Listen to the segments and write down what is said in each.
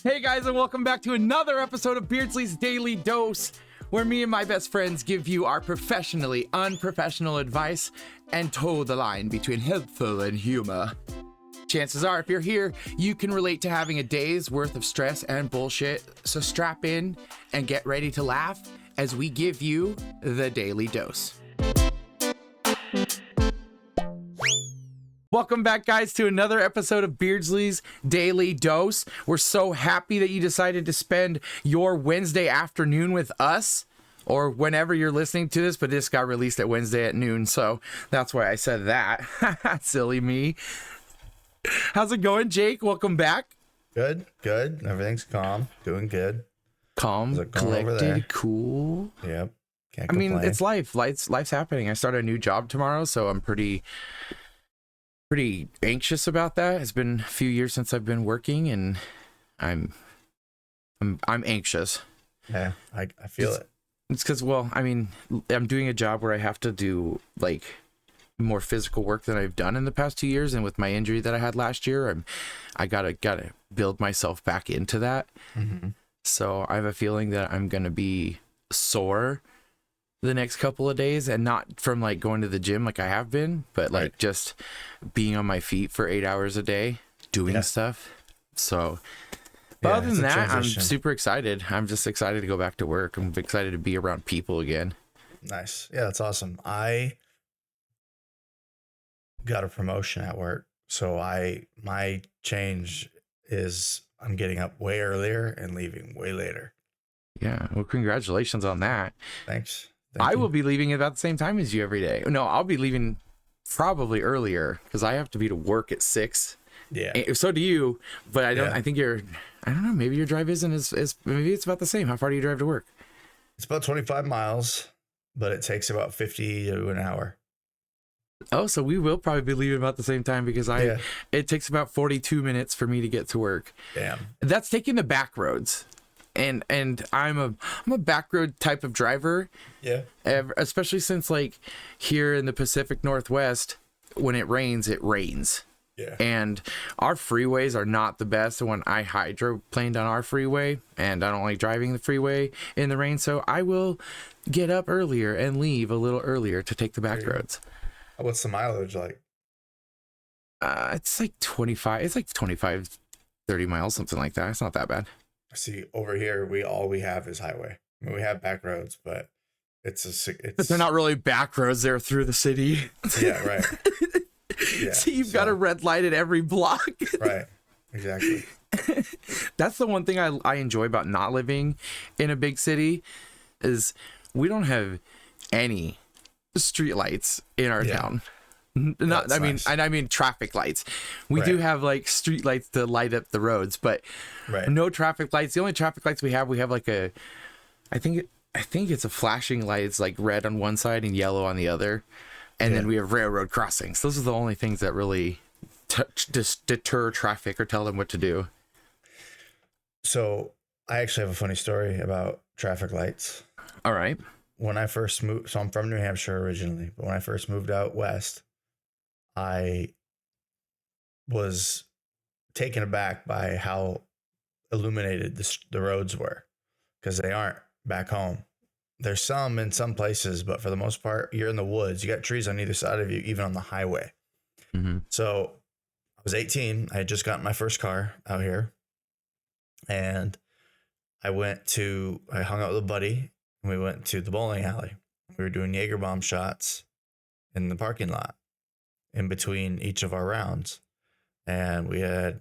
Hey guys, and welcome back to another episode of Beardsly's Daily Dose, where me and my best friends give you our professionally unprofessional advice and toe the line between helpful and humor. Chances are, if you're here, you can relate to having a day's worth of stress and bullshit, so strap in and get ready to laugh as we give you the Daily Dose. Welcome back, guys, to another episode of Beardsly's Daily Dose. We're so happy that you decided to spend your Wednesday afternoon with us, or whenever you're listening to this, but this got released at Wednesday at noon, so that's why I said that. Silly me. How's it going, Jake? Welcome back. Good. Everything's calm. Doing good. Calm, collected, cool. Yep. Can't complain. I mean, it's life. Life's happening. I start a new job tomorrow, so I'm pretty anxious about that. It's been a few years since I've been working, and I'm anxious. Yeah, I feel it. It's because, well, I mean, I'm doing a job where I have to do like more physical work than I've done in the past 2 years, and with my injury that I had last year, I gotta build myself back into that. Mm-hmm. So I have a feeling that I'm gonna be sore the next couple of days, and not from like going to the gym like I have been, but like just being on my feet for 8 hours a day doing stuff. So but other than that, I'm super excited. I'm just excited to go back to work. I'm excited to be around people again. Nice. Yeah, that's awesome. I got a promotion at work, so my change is I'm getting up way earlier and leaving way later. Yeah, well, congratulations on that. Thanks. I will be leaving about the same time as you every day. No, I'll be leaving probably earlier because I have to be to work at 6. Yeah. So do you, but I don't. Yeah. I think I don't know. Maybe your drive isn't as maybe it's about the same. How far do you drive to work? It's about 25 miles, but it takes about 50 to an hour. Oh, so we will probably be leaving about the same time because it takes about 42 minutes for me to get to work. Damn. That's taking the back roads. And I'm a back road type of driver. Yeah. Especially since like here in the Pacific Northwest, when it rains, it rains. Yeah. And our freeways are not the best. When I hydroplaned on our freeway, and I don't like driving the freeway in the rain, so I will get up earlier and leave a little earlier to take the back roads. What's the mileage like? It's like 25. It's like 25, 30 miles, something like that. It's not that bad. See, over here, all we have is highway. I mean, we have back roads, but but they're not really back roads. They're through the city. Yeah, right. Yeah, so you've got a red light at every block. Right. Exactly. That's the one thing I enjoy about not living in a big city is we don't have any street lights in our town. I mean traffic lights. We do have like street lights to light up the roads, but no traffic lights. The only traffic lights we have like I think it's a flashing light. It's like red on one side and yellow on the other, and then we have railroad crossings. Those are the only things that really deter traffic or tell them what to do. So I actually have a funny story about traffic lights. All right. When I first moved, so I'm from New Hampshire originally, but when I first moved out west, I was taken aback by how illuminated the roads were, because they aren't back home. There's some in some places, but for the most part, you're in the woods. You got trees on either side of you, even on the highway. Mm-hmm. So I was 18. I had just gotten my first car out here, and I hung out with a buddy, and we went to the bowling alley. We were doing Jaeger bomb shots in the parking lot in between each of our rounds. And we had,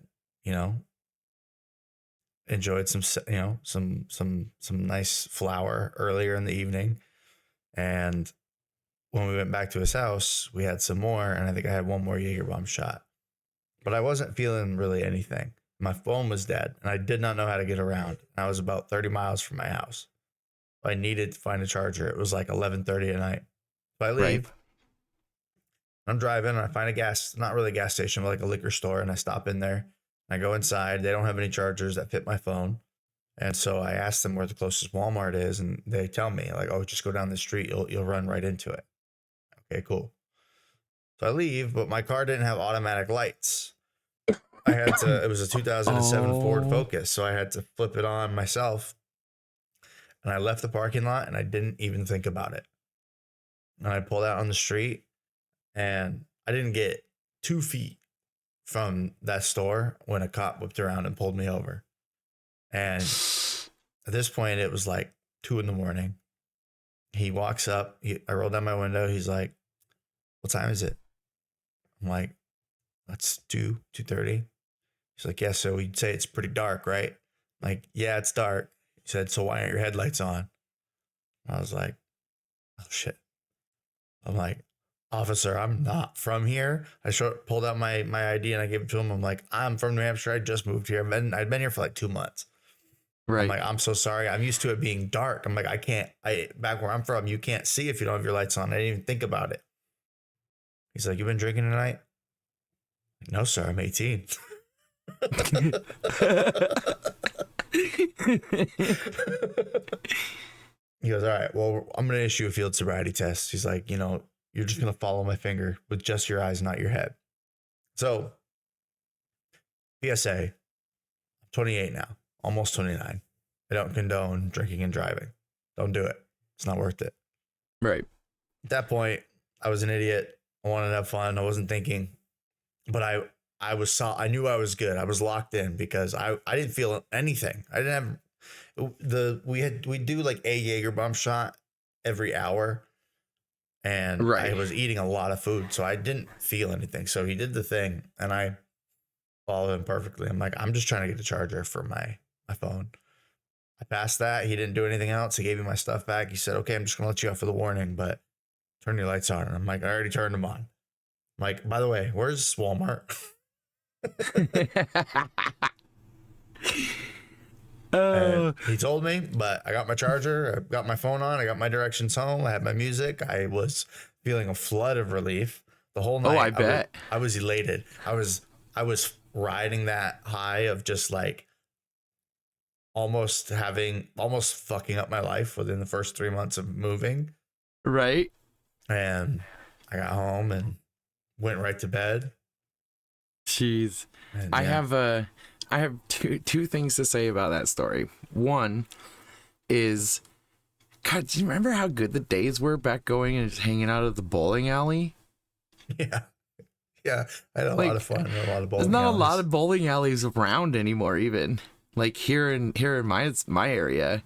enjoyed some nice flour earlier in the evening. And when we went back to his house, we had some more, and I think I had one more Jaeger bomb shot. But I wasn't feeling really anything. My phone was dead, and I did not know how to get around. I was about 30 miles from my house. I needed to find a charger. It was like 11:30 at night. So I leave. Right. I'm driving, and I find not really a gas station, but like a liquor store, and I stop in there. I go inside. They don't have any chargers that fit my phone. And so I asked them where the closest Walmart is, and they tell me, like, oh, just go down the street. You'll run right into it. Okay, cool. So I leave, but my car didn't have automatic lights. I had to, it was a 2007 Ford Oh, Focus, so I had to flip it on myself. And I left the parking lot and I didn't even think about it. And I pulled out on the street and I didn't get 2 feet from that store when a cop whipped around and pulled me over. And at this point, it was like 2 a.m. He walks up. I rolled down my window. He's like, "What time is it?" I'm like, "That's 2:30." He's like, "Yeah, so you'd say it's pretty dark, right?" I'm like, "Yeah, it's dark." He said, "So why aren't your headlights on?" I was like, "Oh shit." I'm like, "Officer, I'm not from here." I pulled out my ID and I gave it to him. I'm like, "I'm from New Hampshire. I just moved here. I'd been here for like 2 months." I'm right. like, "I'm so sorry. I'm used to it being dark." I'm like, back where I'm from, you can't see if you don't have your lights on. I didn't even think about it." He's like, "You been drinking tonight?" Like, "No, sir. I'm 18." He goes, "All right, well, I'm going to issue a field sobriety test." He's like, "You're just going to follow my finger with just your eyes, not your head." So, PSA, I'm 28 now, almost 29. I don't condone drinking and driving. Don't do it. It's not worth it. Right. At that point, I was an idiot. I wanted to have fun. I wasn't thinking, but I knew I was good. I was locked in because I didn't feel anything. I didn't have we do like a Jaeger bomb shot every hour, and I Right. was eating a lot of food, so I didn't feel anything. So he did the thing, and I followed him perfectly. I'm like, I'm just trying to get the charger for my phone. I passed that. He didn't do anything else. He gave me my stuff back. He said, "Okay, I'm just gonna let you out for the warning, but turn your lights on." And I'm like, "I already turned them on." I'm like, "By the way, where's Walmart?" And Oh, he told me, but I got my charger, I got my phone on, I got my directions home, I had my music. I was feeling a flood of relief the whole oh, night. I bet. I was elated. I was riding that high of just like almost fucking up my life within the first 3 months of moving. Right. And I got home and went right to bed. Jeez. And I yeah. have I have two things to say about that story. One is, God, do you remember how good the days were back going and just hanging out at the bowling alley? Yeah. Yeah. I had a lot of Like, fun and a lot of there's bowling not a lot alleys. of bowling alleys around anymore, even like here in my area.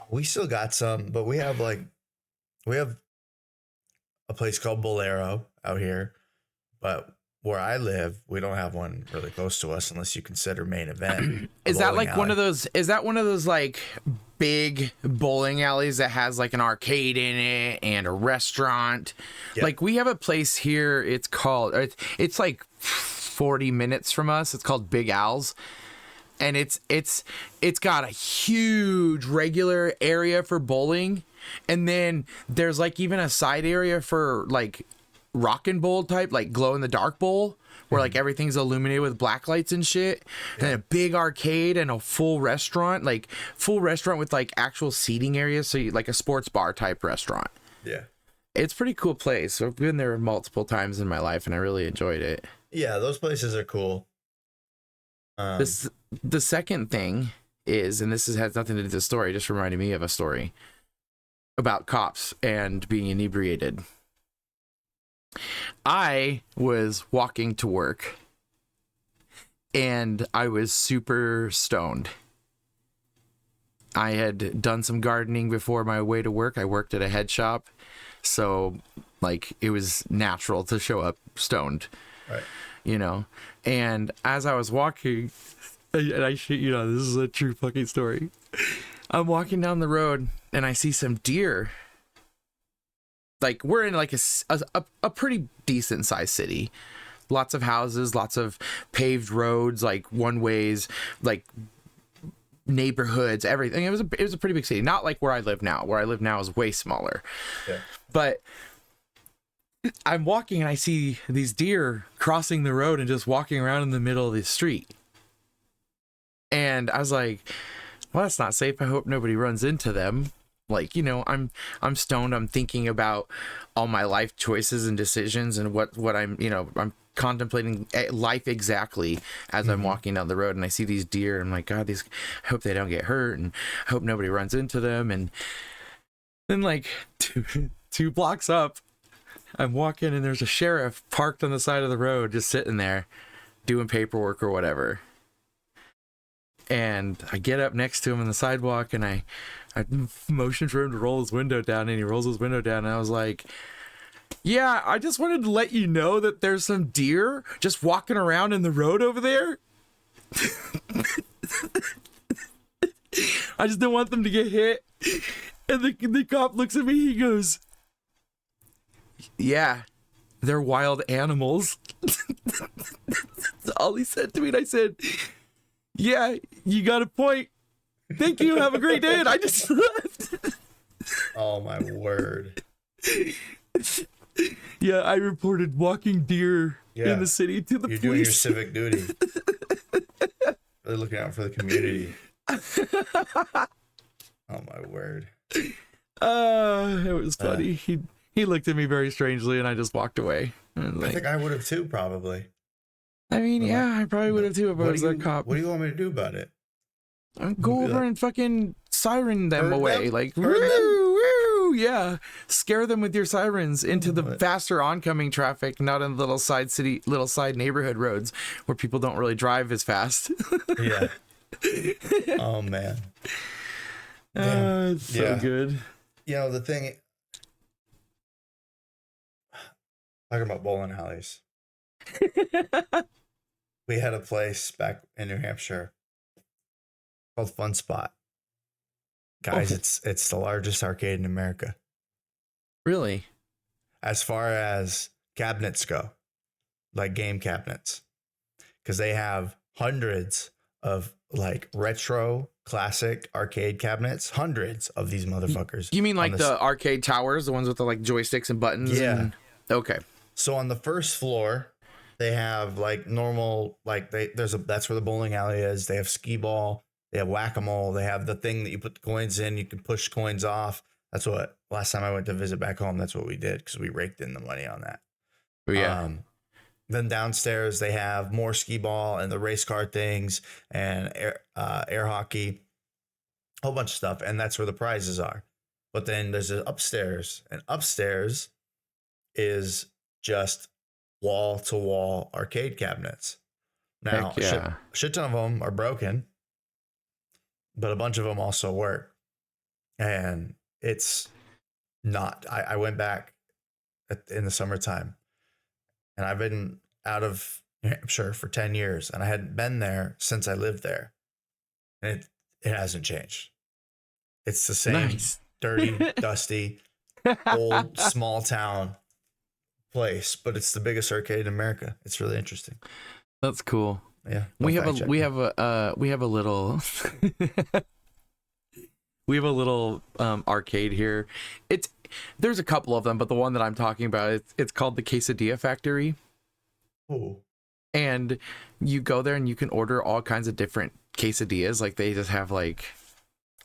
We still got some, but we have a place called Bolero out here, but where I live, we don't have one really close to us unless you consider Main Event a Is that bowling like one alley. of those? Is that one of those like big bowling alleys that has like an arcade in it and a restaurant? Yeah. Like we have a place here. It's like 40 minutes from us. It's called Big Al's, and it's got a huge regular area for bowling, and then there's like even a side area for like rock and bowl type, like glow in the dark bowl, where like everything's illuminated with black lights and shit, and a big arcade and a full restaurant with like actual seating areas, so like a sports bar type restaurant. Yeah. It's a pretty cool place. I've been there multiple times in my life and I really enjoyed it. Yeah, those places are cool. This the second thing is, and has nothing to do with the story, just reminded me of a story about cops and being inebriated. I was walking to work and I was super stoned. I had done some gardening before my way to work. I worked at a head shop, so like it was natural to show up stoned, Right. And as I was walking, and I shit this is a true fucking story. I'm walking down the road and I see some deer. Like we're in like a pretty decent sized city, lots of houses, lots of paved roads, like one ways, like neighborhoods, everything. It was a pretty big city, not like where I live now. Where I live now is way smaller. Yeah. But I'm walking and I see these deer crossing the road and just walking around in the middle of the street. And I was like, well, that's not safe. I hope nobody runs into them. Like, I'm stoned. I'm thinking about all my life choices and decisions and what I'm contemplating life exactly as I'm walking down the road, and I see these deer, and I'm like, God, I hope they don't get hurt, and I hope nobody runs into them. And then like two blocks up, I'm walking, and there's a sheriff parked on the side of the road, just sitting there doing paperwork or whatever. And I get up next to him on the sidewalk, and I motioned for him to roll his window down, and he rolls his window down, and I was like, yeah, I just wanted to let you know that there's some deer just walking around in the road over there. I just didn't want them to get hit. And the cop looks at me, he goes, yeah, they're wild animals. That's all he said to me, and I said, yeah, you got a point. Thank you, have a great day. And I just left. Oh my word. Yeah, I reported walking deer in the city to the police. You're doing your civic duty. Really looking out for the community. Oh my word. It was funny. He looked at me very strangely, and I just walked away. I think I would have too, probably. I mean, yeah, I probably would have too if I was a cop. What do you want me to do about it? I'd go over and fucking siren them away. Like, woo, woo, yeah. Scare them with your sirens into the faster oncoming traffic, not in little side neighborhood roads where people don't really drive as fast. Yeah. Oh, man. It's so good. You know, the thing, talking about bowling alleys. We had a place back in New Hampshire called Fun Spot. Guys, it's the largest arcade in America. Really? As far as cabinets go, like game cabinets. Because they have hundreds of like retro classic arcade cabinets. Hundreds of these motherfuckers. You mean like the arcade towers, the ones with the like joysticks and buttons? Yeah. Okay. So on the first floor, they have like normal, like that's where the bowling alley is. They have skee ball, they have whack-a-mole, they have the thing that you put the coins in, you can push coins off. That's what last time I went to visit back home, that's what we did because we raked in the money on that. Yeah. Then downstairs they have more skee ball and the race car things and air hockey, a whole bunch of stuff, and that's where the prizes are. But then there's an upstairs, and upstairs is just wall-to-wall arcade cabinets. Now, shit ton of them are broken, but a bunch of them also work. And it's not. I went back in the summertime, and I've been out of New Hampshire for 10 years, and I hadn't been there since I lived there. And it hasn't changed. It's the same dirty, dusty, old, small town place, but it's the biggest arcade in America. It's really interesting. That's cool. Yeah. We have a little arcade here. There's a couple of them, but the one that I'm talking about, it's called the Quesadilla Factory. Oh. And you go there and you can order all kinds of different quesadillas. Like they just have like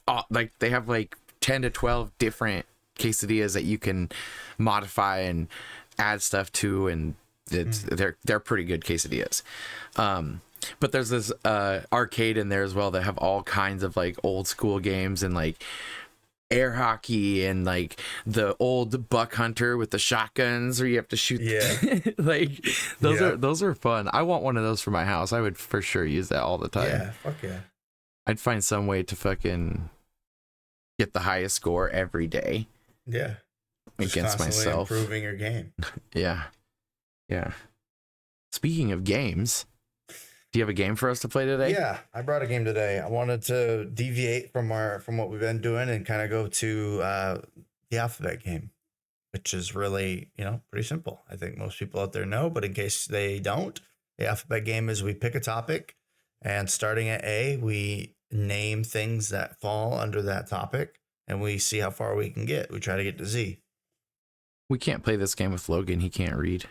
10 to 12 different quesadillas that you can modify and add stuff to, and they're pretty good quesadillas. But there's this arcade in there as well that have all kinds of like old school games and like air hockey and like the old buck hunter with the shotguns where you have to shoot. Yeah. Like those are fun. I want one of those for my house. I would for sure use that all the time. Yeah, fuck yeah. I'd find some way to fucking get the highest score every day. Yeah. Against myself. Improving your game. Yeah. Speaking of games, do you have a game for us to play today? Yeah, I brought a game today. I wanted to deviate from what we've been doing and kind of go to the alphabet game, which is really, pretty simple. I think most people out there know, but in case they don't, the alphabet game is we pick a topic, and starting at A, we name things that fall under that topic, and we see how far we can get. We try to get to Z. We can't play this game with Logan. He can't read.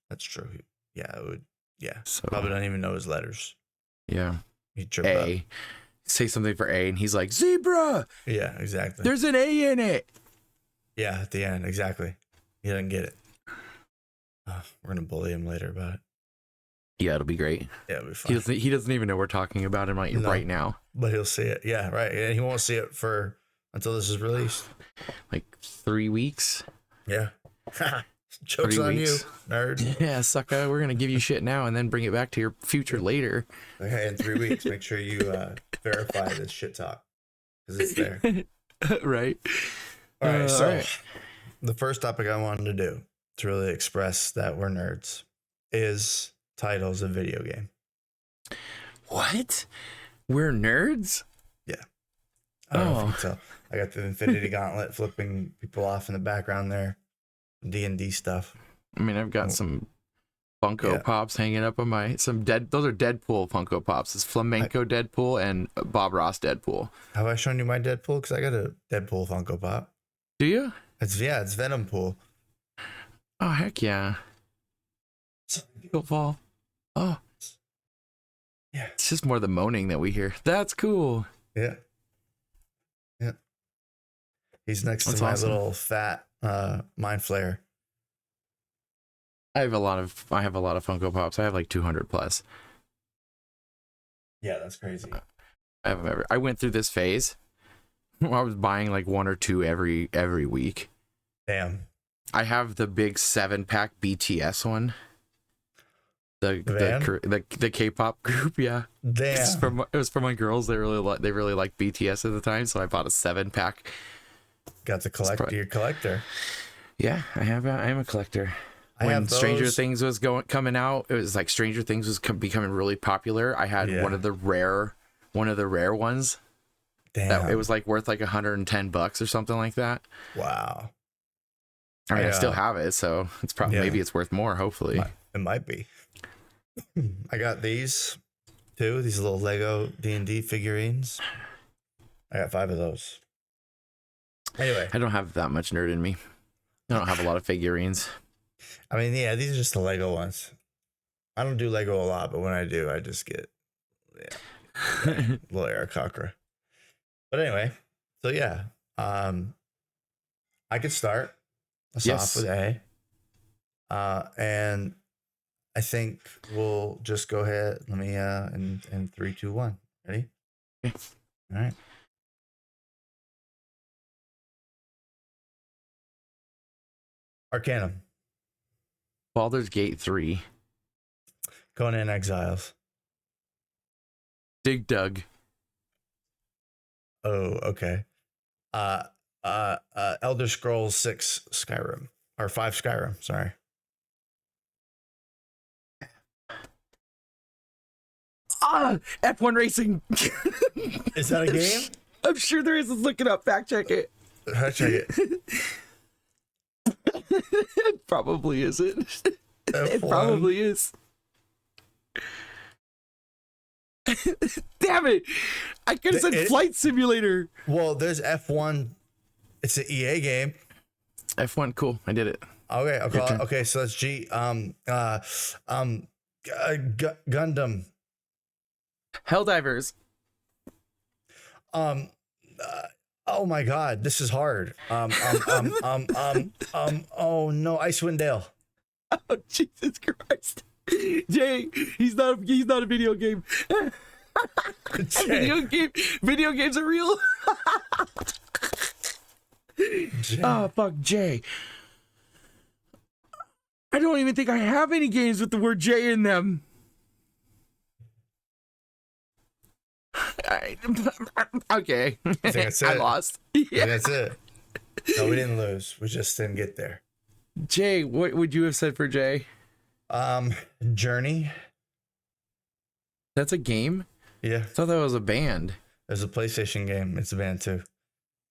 That's true. Yeah, it would. Yeah, so probably don't even know his letters. Yeah. He tripped up. Say something for A, and he's like, zebra. Yeah, exactly. There's an A in it. Yeah, at the end, exactly. He doesn't get it. We're gonna bully him later about it. Yeah, it'll be great. Yeah, it'll be fun. He doesn't even know we're talking about him right now. But he'll see it. Yeah, right. And he won't see it until this is released. Like 3 weeks. Yeah. Joke's 3 on weeks. you, nerd. Yeah, sucker. We're gonna give you shit now and then bring it back to your future later. Okay, in 3 weeks, make sure you verify this shit talk because it's there. Right. All right. So all right. the first topic I wanted to do to really express that we're nerds is titles of video game. What? We're nerds? Yeah. I don't know if you can tell. I got the Infinity Gauntlet flipping people off in the background there. D&D stuff. I mean, I've got some Funko Pops hanging up on those are Deadpool Funko Pops. It's Flamenco Deadpool and Bob Ross Deadpool. Have I shown you my Deadpool? Because I got a Deadpool Funko Pop. Do you? It's Venom Pool. Oh, heck yeah. Football. Oh. Yeah. It's just more the moaning that we hear. That's cool. Yeah. Yeah. He's next to my little fat Mind Flayer. I have a lot of Funko Pops. I have like 200 plus. Yeah, that's crazy. I went through this phase where I was buying like 1 or 2 every week. Damn. I have the big 7-pack BTS one. The K-pop group, yeah. Damn. It was for my girls. They really like BTS at the time, so I bought a 7-pack. Got to collect your collector. Yeah, I am a collector. When Stranger Things was coming out, it was like Stranger Things was becoming really popular. I had one of the rare ones. Damn. It was like worth like $110 or something like that. Wow. I mean, I still have it, so it's probably maybe it's worth more. Hopefully, it might be. I got these too. These little Lego D&D figurines. I got 5 of those. Anyway, I don't have that much nerd in me. I don't have a lot of figurines. I mean, yeah, these are just the Lego ones. I don't do Lego a lot, but when I do, I just get little Eric Cochra. But anyway, so yeah, I could start us off with A, and I think we'll just go ahead. Let me in 3, 2, 1. Ready? Okay. All right. Arcanum. Baldur's Gate 3. Conan Exiles. Dig Dug. Oh, okay. Elder Scrolls 6 Skyrim. Or 5 Skyrim, sorry. F1 Racing. Is that a game? I'm sure there is. Let's look it up. Fact check it. Fact check it. It probably isn't. It probably is. Damn it. I could have said Flight Simulator. Well, there's F1. It's an EA game. F1, cool. I did it. Okay, I'll call it. Okay, so that's G. Gundam. Helldivers. Oh my God, this is hard. Oh no, Icewind Dale. Oh Jesus Christ, Jay, he's not a video game. Video games are real. Oh fuck, Jay. I don't even think I have any games with the word J in them. Okay. I think that's it. I lost. Yeah, that's it. No, we didn't lose. We just didn't get there. Jay, what would you have said for Jay? Journey. That's a game? Yeah. I thought that was a band. It was a PlayStation game. It's a band too.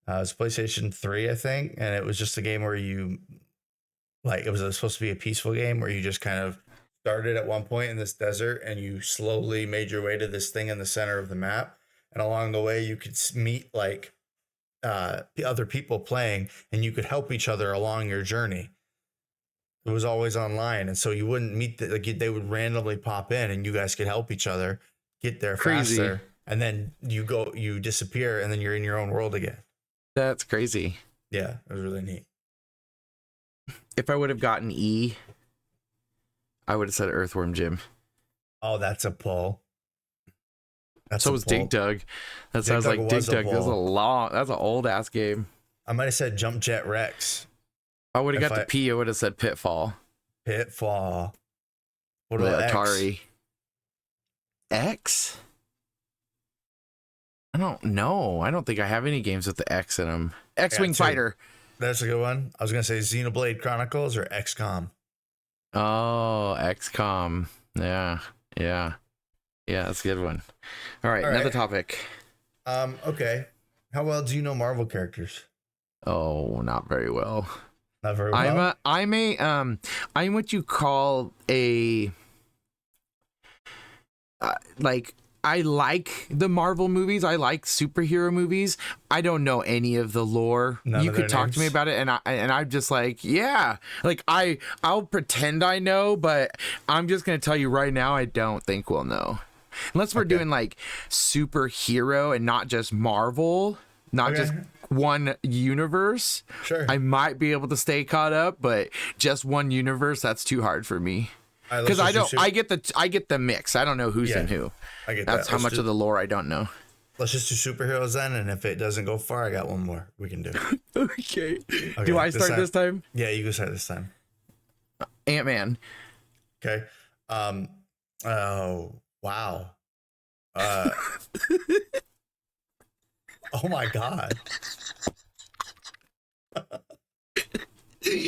It was PlayStation 3, I think, and it was just a game where you, like, it was supposed to be a peaceful game where you just kind of started at one point in this desert and you slowly made your way to this thing in the center of the map. And along the way, you could meet like other people playing, and you could help each other along your journey. It was always online, and so you wouldn't meet they would randomly pop in, and you guys could help each other get there faster. And then you disappear, and then you're in your own world again. That's crazy. Yeah, it was really neat. If I would have gotten E, I would have said Earthworm Jim. Oh, that's a pull. So was Dig Dug. That sounds like Dig Dug. That's an old ass game. I might have said Jump Jet Rex. I would have got the P. I would have said Pitfall. Pitfall. What about Atari? X? I don't know. I don't think I have any games with the X in them. X-Wing Fighter. That's a good one. I was going to say Xenoblade Chronicles or XCOM. Oh, XCOM. Yeah. That's a good one. All right, another topic. Okay. How well do you know Marvel characters? Oh, not very well. Not very well. I'm what you call a like, I like the Marvel movies. I like superhero movies. I don't know any of the lore. You could talk to me about it, and I'm just like, yeah. Like I'll pretend I know, but I'm just gonna tell you right now, I don't think we'll know. Unless we're doing like superhero and not just Marvel, not just one universe. Sure. I might be able to stay caught up, but just one universe, that's too hard for me. Because I get the mix. I don't know who's in who. I get That's how much of the lore I don't know. Let's just do superheroes then, and if it doesn't go far, I got one more we can do. Okay. Do I start this time? Yeah, you can start this time. Ant-Man. Okay. Oh wow. Oh my God.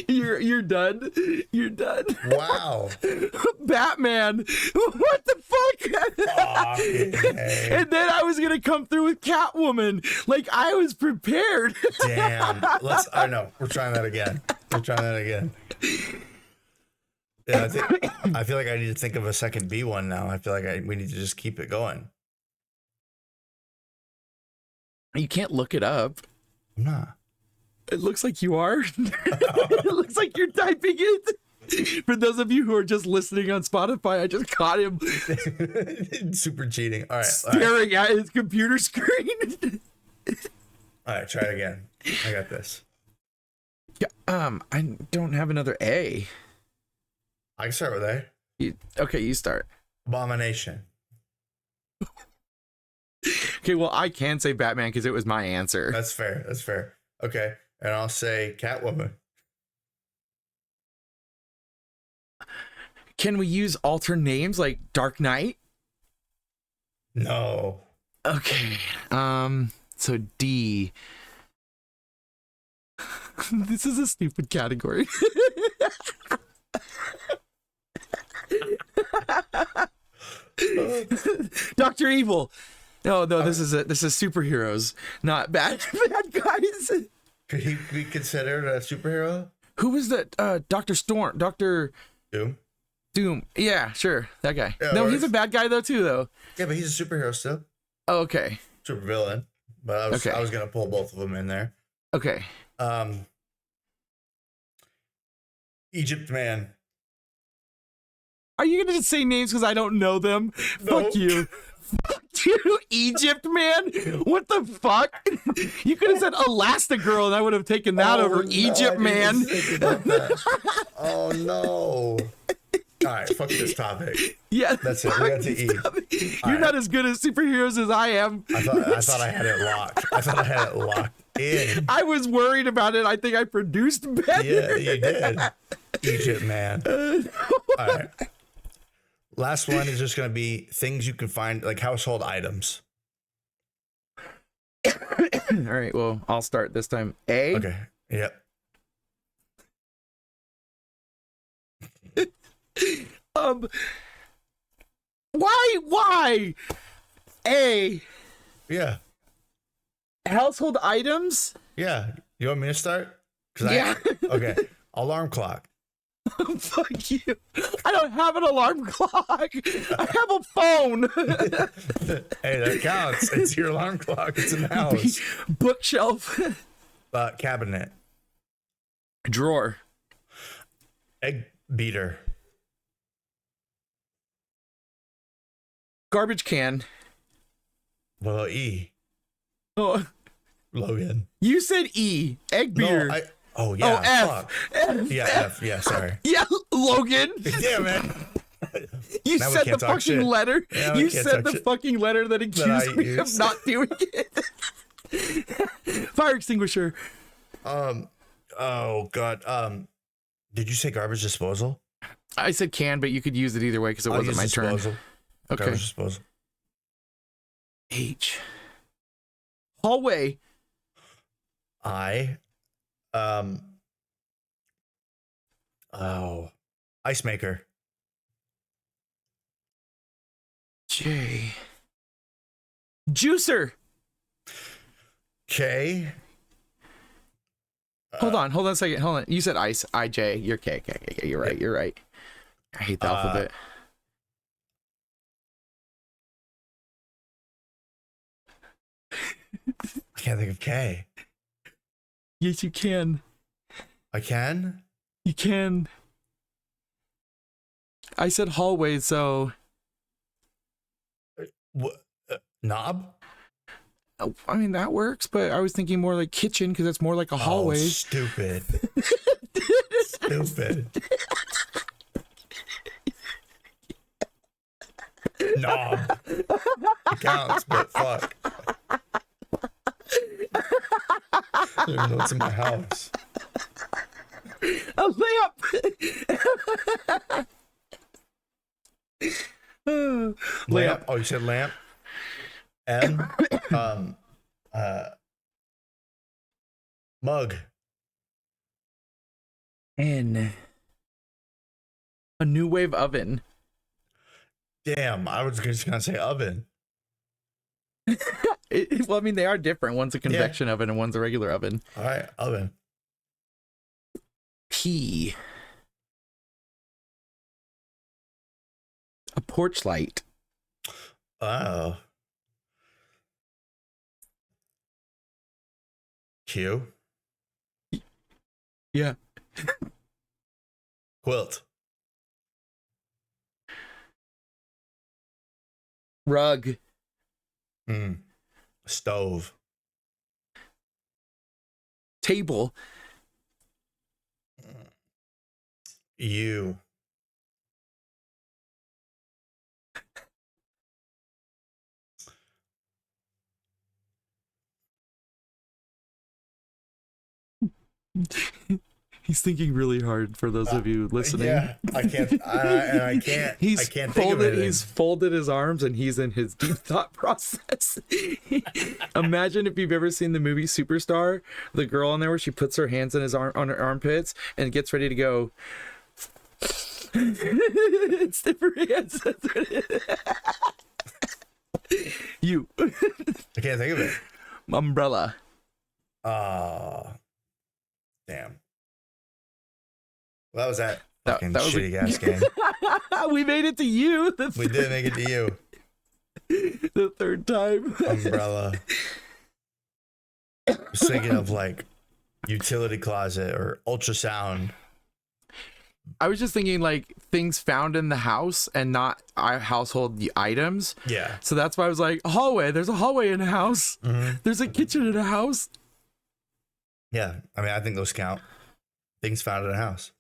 You're done. You're done. Wow. Batman. What the fuck? Okay. And then I was gonna come through with Catwoman. Like, I was prepared. Damn. I know. We're trying that again. Yeah, I feel like I need to think of a second B one now. I feel like we need to just keep it going. You can't look it up. I'm not. It looks like you are. It looks like you're typing it. For those of you who are just listening on Spotify, I just caught him super cheating. All right, staring at his computer screen. All right, try it again. I got this. Yeah, I don't have another A. I can start with A. You start. Abomination. Okay, well, I can say Batman because it was my answer. That's fair. Okay, and I'll say Catwoman. Can we use alter names like Dark Knight? No. Okay. So D. This is a stupid category. Dr. Evil. No, this is superheroes, not bad guys. Could he be considered a superhero? Who was that? Dr. Storm, Dr. Doom. Yeah, sure, that guy. Yeah, no, he's a bad guy though too, though. Yeah, but he's a superhero still. Oh, okay. Super villain, but I was gonna pull both of them in there. Okay. Egypt Man. Are you gonna just say names because I don't know them? Nope. Fuck you. Fuck you, Egypt Man. What the fuck? You could have said Elastigirl and I would have taken that over Egypt Man. Oh no. All right, fuck this topic. Yeah, that's it. We got to E. You're not as good at superheroes as I am. I thought I had it locked in. I was worried about it. I think I produced better. Yeah, you did. Egypt Man. All right. Last one is just going to be things you can find, like household items. All right, well, I'll start this time. A. Okay. Yep. Why? A. Yeah. Household items? Yeah. You want me to start? Yeah. Okay. Alarm clock. Fuck you. I don't have an alarm clock. I have a phone. Hey, that counts. It's your alarm clock. It's in the house. Bookshelf. Cabinet. Drawer. Egg beater. Garbage can. What about E? Oh, Logan. You said E. Egg beater. No, oh yeah. Oh, F. Yeah, F. Yeah, sorry. Yeah, Logan. Yeah, man. You Now we said can't the talk fucking shit. letter. Now we You can't said talk the shit fucking letter that I accused me of used. not doing it. Fire extinguisher. Oh god. Did you say garbage disposal? I said can, but you could use it either way because it wasn't my disposal. turn. Okay. Garbage disposal. H. Hallway. I. Oh. Ice maker. J. Juicer. K. Hold on a second. Hold on. You said ice. IJ. You're K. K. You're right. You're right. I hate the alphabet. I can't think of K. Yes, you can. I can? You can. I said hallway, so. What? Knob? I mean, that works, but I was thinking more like kitchen because it's more like a hallway. Oh, stupid. Stupid. Knob. It counts, but fuck. I don't even know what's in my house. A lamp. Lamp. Oh, you said lamp? M. Mug. N. A new wave oven. Damn, I was just gonna say oven. Well, I mean, they are different. One's a convection oven and one's a regular oven. All right, oven. P. A porch light. Oh. Q. Yeah. Quilt. Rug. Stove. Table. U. He's thinking really hard for those of you listening. Yeah, I can't. I can't. He's I can't folded. think of anything. He's folded his arms and he's in his deep thought process. Imagine if you've ever seen the movie Superstar, the girl on there where she puts her hands in his on her armpits and gets ready to go. It's different hands. You. I can't think of it. Umbrella. Damn. Well, that was that That fucking was shitty ass game. We made it to you. We did make it to you. The third time. Umbrella. I was thinking of like utility closet or ultrasound. I was just thinking like things found in the house and not our household items. Yeah. So that's why I was like, hallway. There's a hallway in a house. Mm-hmm. There's a kitchen in a house. Yeah. I mean, I think those count. Things found in a house.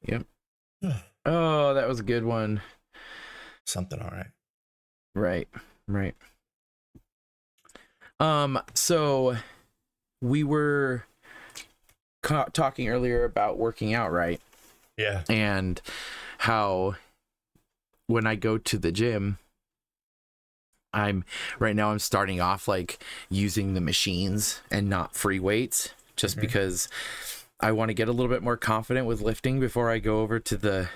Yep. Oh, that was a good one. Something all right. Right. So we were talking earlier about working out, right? Yeah. And how when I go to the gym, I'm starting off like using the machines and not free weights just because I want to get a little bit more confident with lifting before I go over to the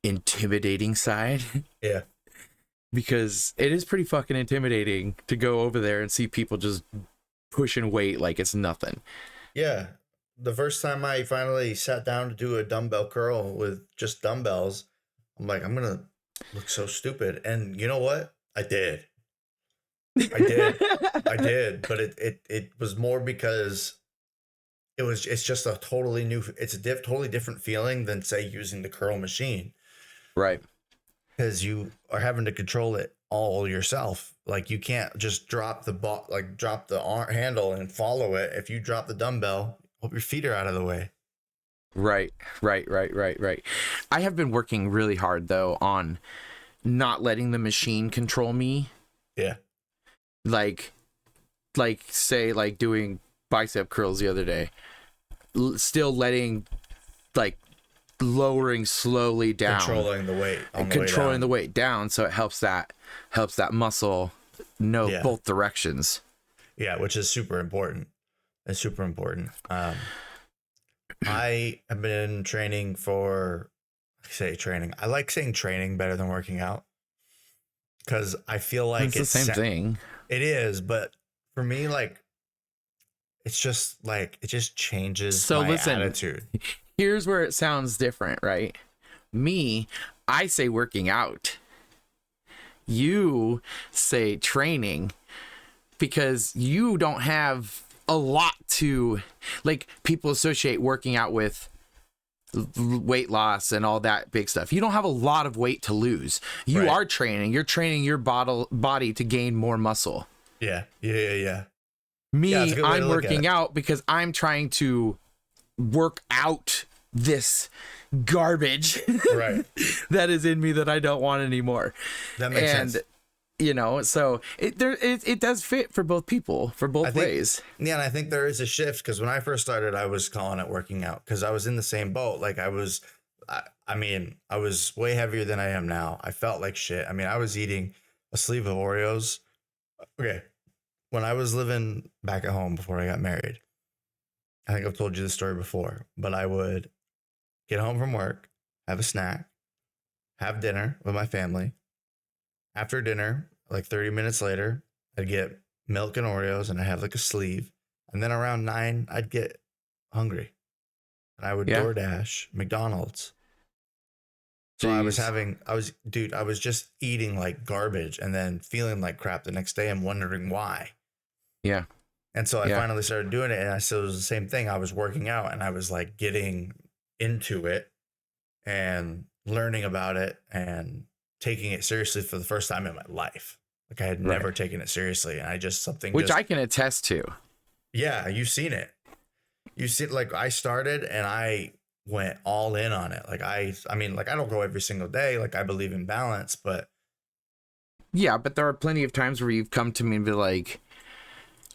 intimidating side. Yeah. Because it is pretty fucking intimidating to go over there and see people just pushing weight like it's nothing. Yeah. The first time I finally sat down to do a dumbbell curl with just dumbbells, I'm like, I'm going to look so stupid. And you know what? I did. I did. But it was more because it's just a totally new, it's a totally different feeling than say using the curl machine. Right. Because you are having to control it all yourself. Like you can't just drop the handle and follow it. If you drop the dumbbell, hope your feet are out of the way. Right. I have been working really hard though on not letting the machine control me. Yeah. Like say like doing bicep curls the other day, still letting, like, lowering slowly down, Controlling the weight controlling the weight down, so it helps that muscle know both directions. Yeah, which is super important. It's super important. I have been training for, I like saying training better than working out, because I feel like it's the same thing. It is, but for me, like, it's just like, it just changes my attitude. Here's where it sounds different, right? Me, I say working out. You say training, because you don't have a lot to, like, people associate working out with weight loss and all that big stuff. You don't have a lot of weight to lose. You are training. You're training your body to gain more muscle. Yeah. Me, I'm working out because I'm trying to work out this garbage that is in me that I don't want anymore. That makes sense. You know, so it does fit for both people, for both ways. Yeah, and I think there is a shift, because when I first started, I was calling it working out because I was in the same boat. Like, I was way heavier than I am now. I felt like shit. I mean, I was eating a sleeve of Oreos. Okay, when I was living back at home before I got married, I think I've told you this story before, but I would get home from work, have a snack, have dinner with my family. After dinner, like 30 minutes later, I'd get milk and Oreos, and I'd have like a sleeve. And then around 9, I'd get hungry, and I would DoorDash McDonald's. So Jeez. I was just eating like garbage and then feeling like crap the next day and wondering why. Yeah. And so I finally started doing it, and I said it was the same thing. I was working out, and I was like getting into it and learning about it and taking it seriously for the first time in my life. Like, I had never taken it seriously, and I can attest to. Yeah, you've seen it. You see, like, I started and I went all in on it. Like, I mean, like, I don't go every single day. Like, I believe in balance, but yeah, but there are plenty of times where you've come to me and be like,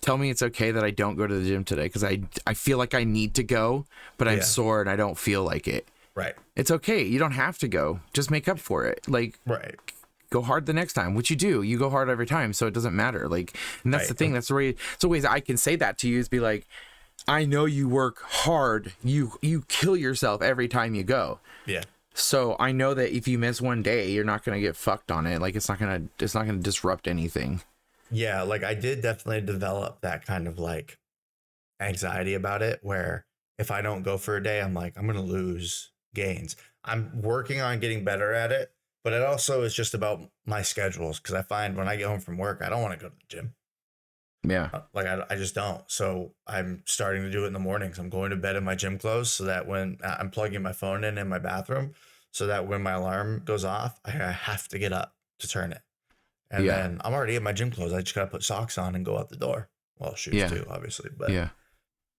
tell me it's okay that I don't go to the gym today, because I feel like I need to go, but I'm sore and I don't feel like it. Right. It's okay. You don't have to go. Just make up for it. Like, go hard the next time, which you do. You go hard every time, so it doesn't matter. Like, and that's the thing. That's the way. So ways I can say that to you is be like, I know you work hard. You kill yourself every time you go. Yeah. So I know that if you miss one day, you're not gonna get fucked on it. Like, it's not gonna disrupt anything. Yeah, like, I did definitely develop that kind of like anxiety about it, where if I don't go for a day, I'm like, I'm gonna lose gains. I'm working on getting better at it, but it also is just about my schedules, because I find when I get home from work, I don't want to go to the gym. Yeah. Like, I just don't. So I'm starting to do it in the mornings. I'm going to bed in my gym clothes, so that when I'm plugging my phone in my bathroom, so that when my alarm goes off, I have to get up to turn it. And then I'm already in my gym clothes. I just got to put socks on and go out the door. Well, shoes too, obviously. But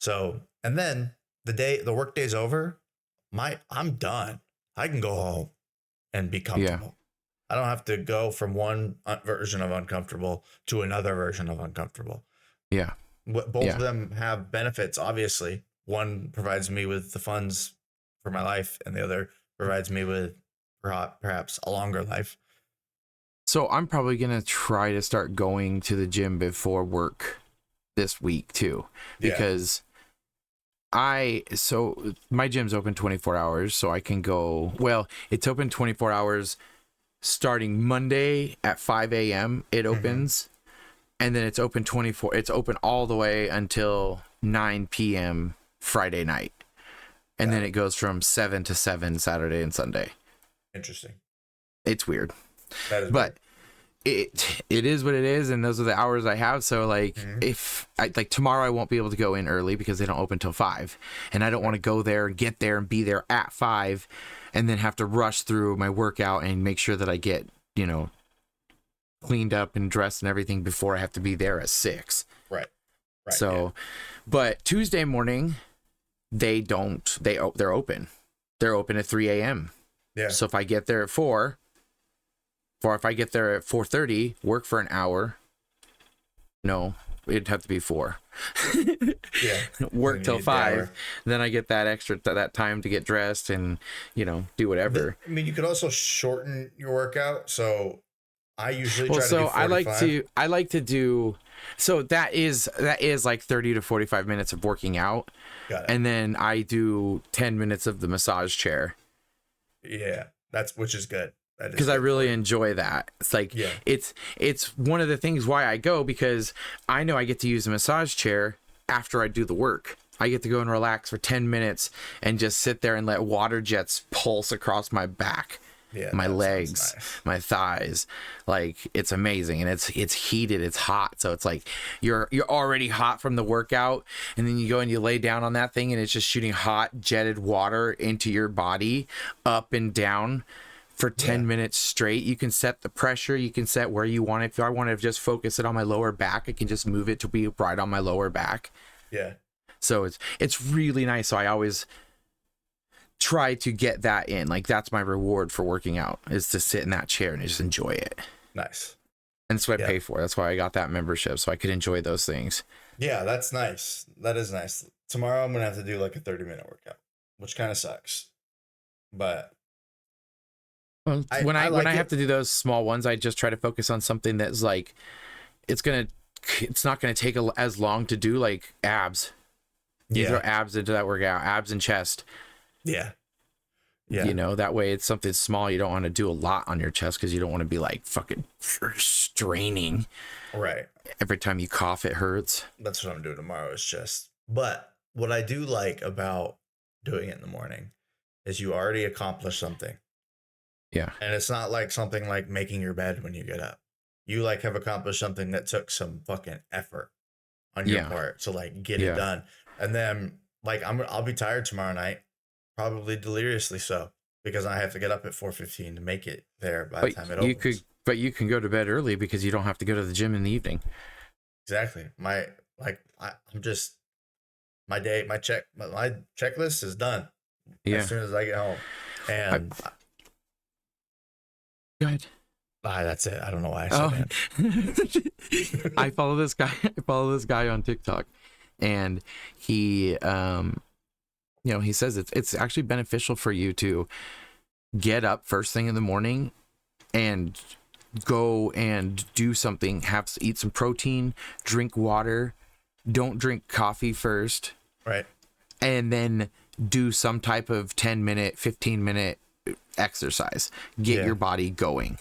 so, and then the work day's over, I'm done. I can go home and be comfortable. I don't have to go from one version of uncomfortable to another version of uncomfortable. Yeah. Both of them have benefits, obviously. One provides me with the funds for my life, and the other provides me with perhaps a longer life. So I'm probably going to try to start going to the gym before work this week too, because so my gym's open 24 hours, so I can go, well, it's open 24 hours starting Monday at 5 a.m. It opens, and then it's open it's open all the way until 9 p.m. Friday night. And then it goes from 7 to 7 Saturday and Sunday. Interesting. It's weird. That is weird. It is what it is, and those are the hours I have. So like, if I like tomorrow, I won't be able to go in early because they don't open till 5, and I don't want to go there and get there and be there at 5, and then have to rush through my workout and make sure that I get, cleaned up and dressed and everything before I have to be there at 6. Right. So, but Tuesday morning, they're open. They're open at 3 a.m. Yeah. So if I get there at 4 Or if I get there at 4:30, work for an hour. No, it'd have to be 4. Yeah. Work till 5. Then I get that extra that time to get dressed and, do whatever. I mean, you could also shorten your workout. So I usually try to do 45. I like to do, so that is like 30 to 45 minutes of working out. Got it. And then I do 10 minutes of the massage chair. Yeah, which is good. Because I really enjoy that. It's like, it's one of the things why I go, because I know I get to use the massage chair after I do the work. I get to go and relax for 10 minutes and just sit there and let water jets pulse across my back, my legs, nice. My thighs. Like, it's amazing. And it's heated, it's hot. So it's like you're already hot from the workout, and then you go and you lay down on that thing and it's just shooting hot jetted water into your body up and down for 10 minutes straight. You can set the pressure, you can set where you want it. If I want to just focus it on my lower back, I can just move it to be right on my lower back. Yeah. So it's really nice. So I always try to get that in. Like, that's my reward for working out, is to sit in that chair and just enjoy it. Nice. And that's what I pay for. That's why I got that membership, so I could enjoy those things. Yeah, that's nice. That is nice. Tomorrow I'm gonna have to do like a 30-minute workout, which kind of sucks. But well, when I have to do those small ones, I just try to focus on something that's like, it's not gonna take as long to do, like abs. You throw abs into that workout, abs and chest. Yeah. That way it's something small. You don't want to do a lot on your chest, because you don't want to be like fucking straining. Right. Every time you cough, it hurts. That's what I'm doing tomorrow, is chest. But what I do like about doing it in the morning is you already accomplished something. Yeah. And it's not like something like making your bed when you get up. You like have accomplished something that took some fucking effort on your part to like get it done. And then like I'll be tired tomorrow night, probably deliriously so, because I have to get up at 4:15 to make it there by the time it opens. But you can go to bed early because you don't have to go to the gym in the evening. Exactly. My checklist is done as soon as I get home. And go ahead. That's it. I don't know why I said that. I follow this guy on TikTok, and he he says it's actually beneficial for you to get up first thing in the morning and go and do something, eat some protein, drink water, don't drink coffee first. Right. And then do some type of 10-minute, 15-minute exercise. Get your body going.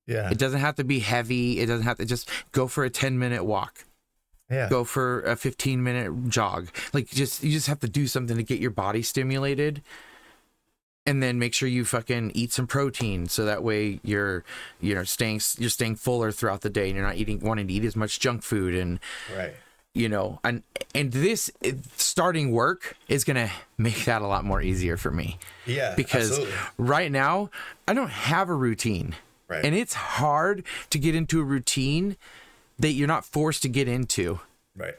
Yeah. It doesn't have to be heavy. It doesn't have to, just go for a 10-minute walk. Yeah. Go for a 15-minute jog. Like, you just have to do something to get your body stimulated. And then make sure you fucking eat some protein, so that way you're staying fuller throughout the day, and you're not wanting to eat as much junk food. And right. And this starting work is gonna make that a lot more easier for me. Yeah, because absolutely. Right now I don't have a routine, right? And it's hard to get into a routine that you're not forced to get into, right?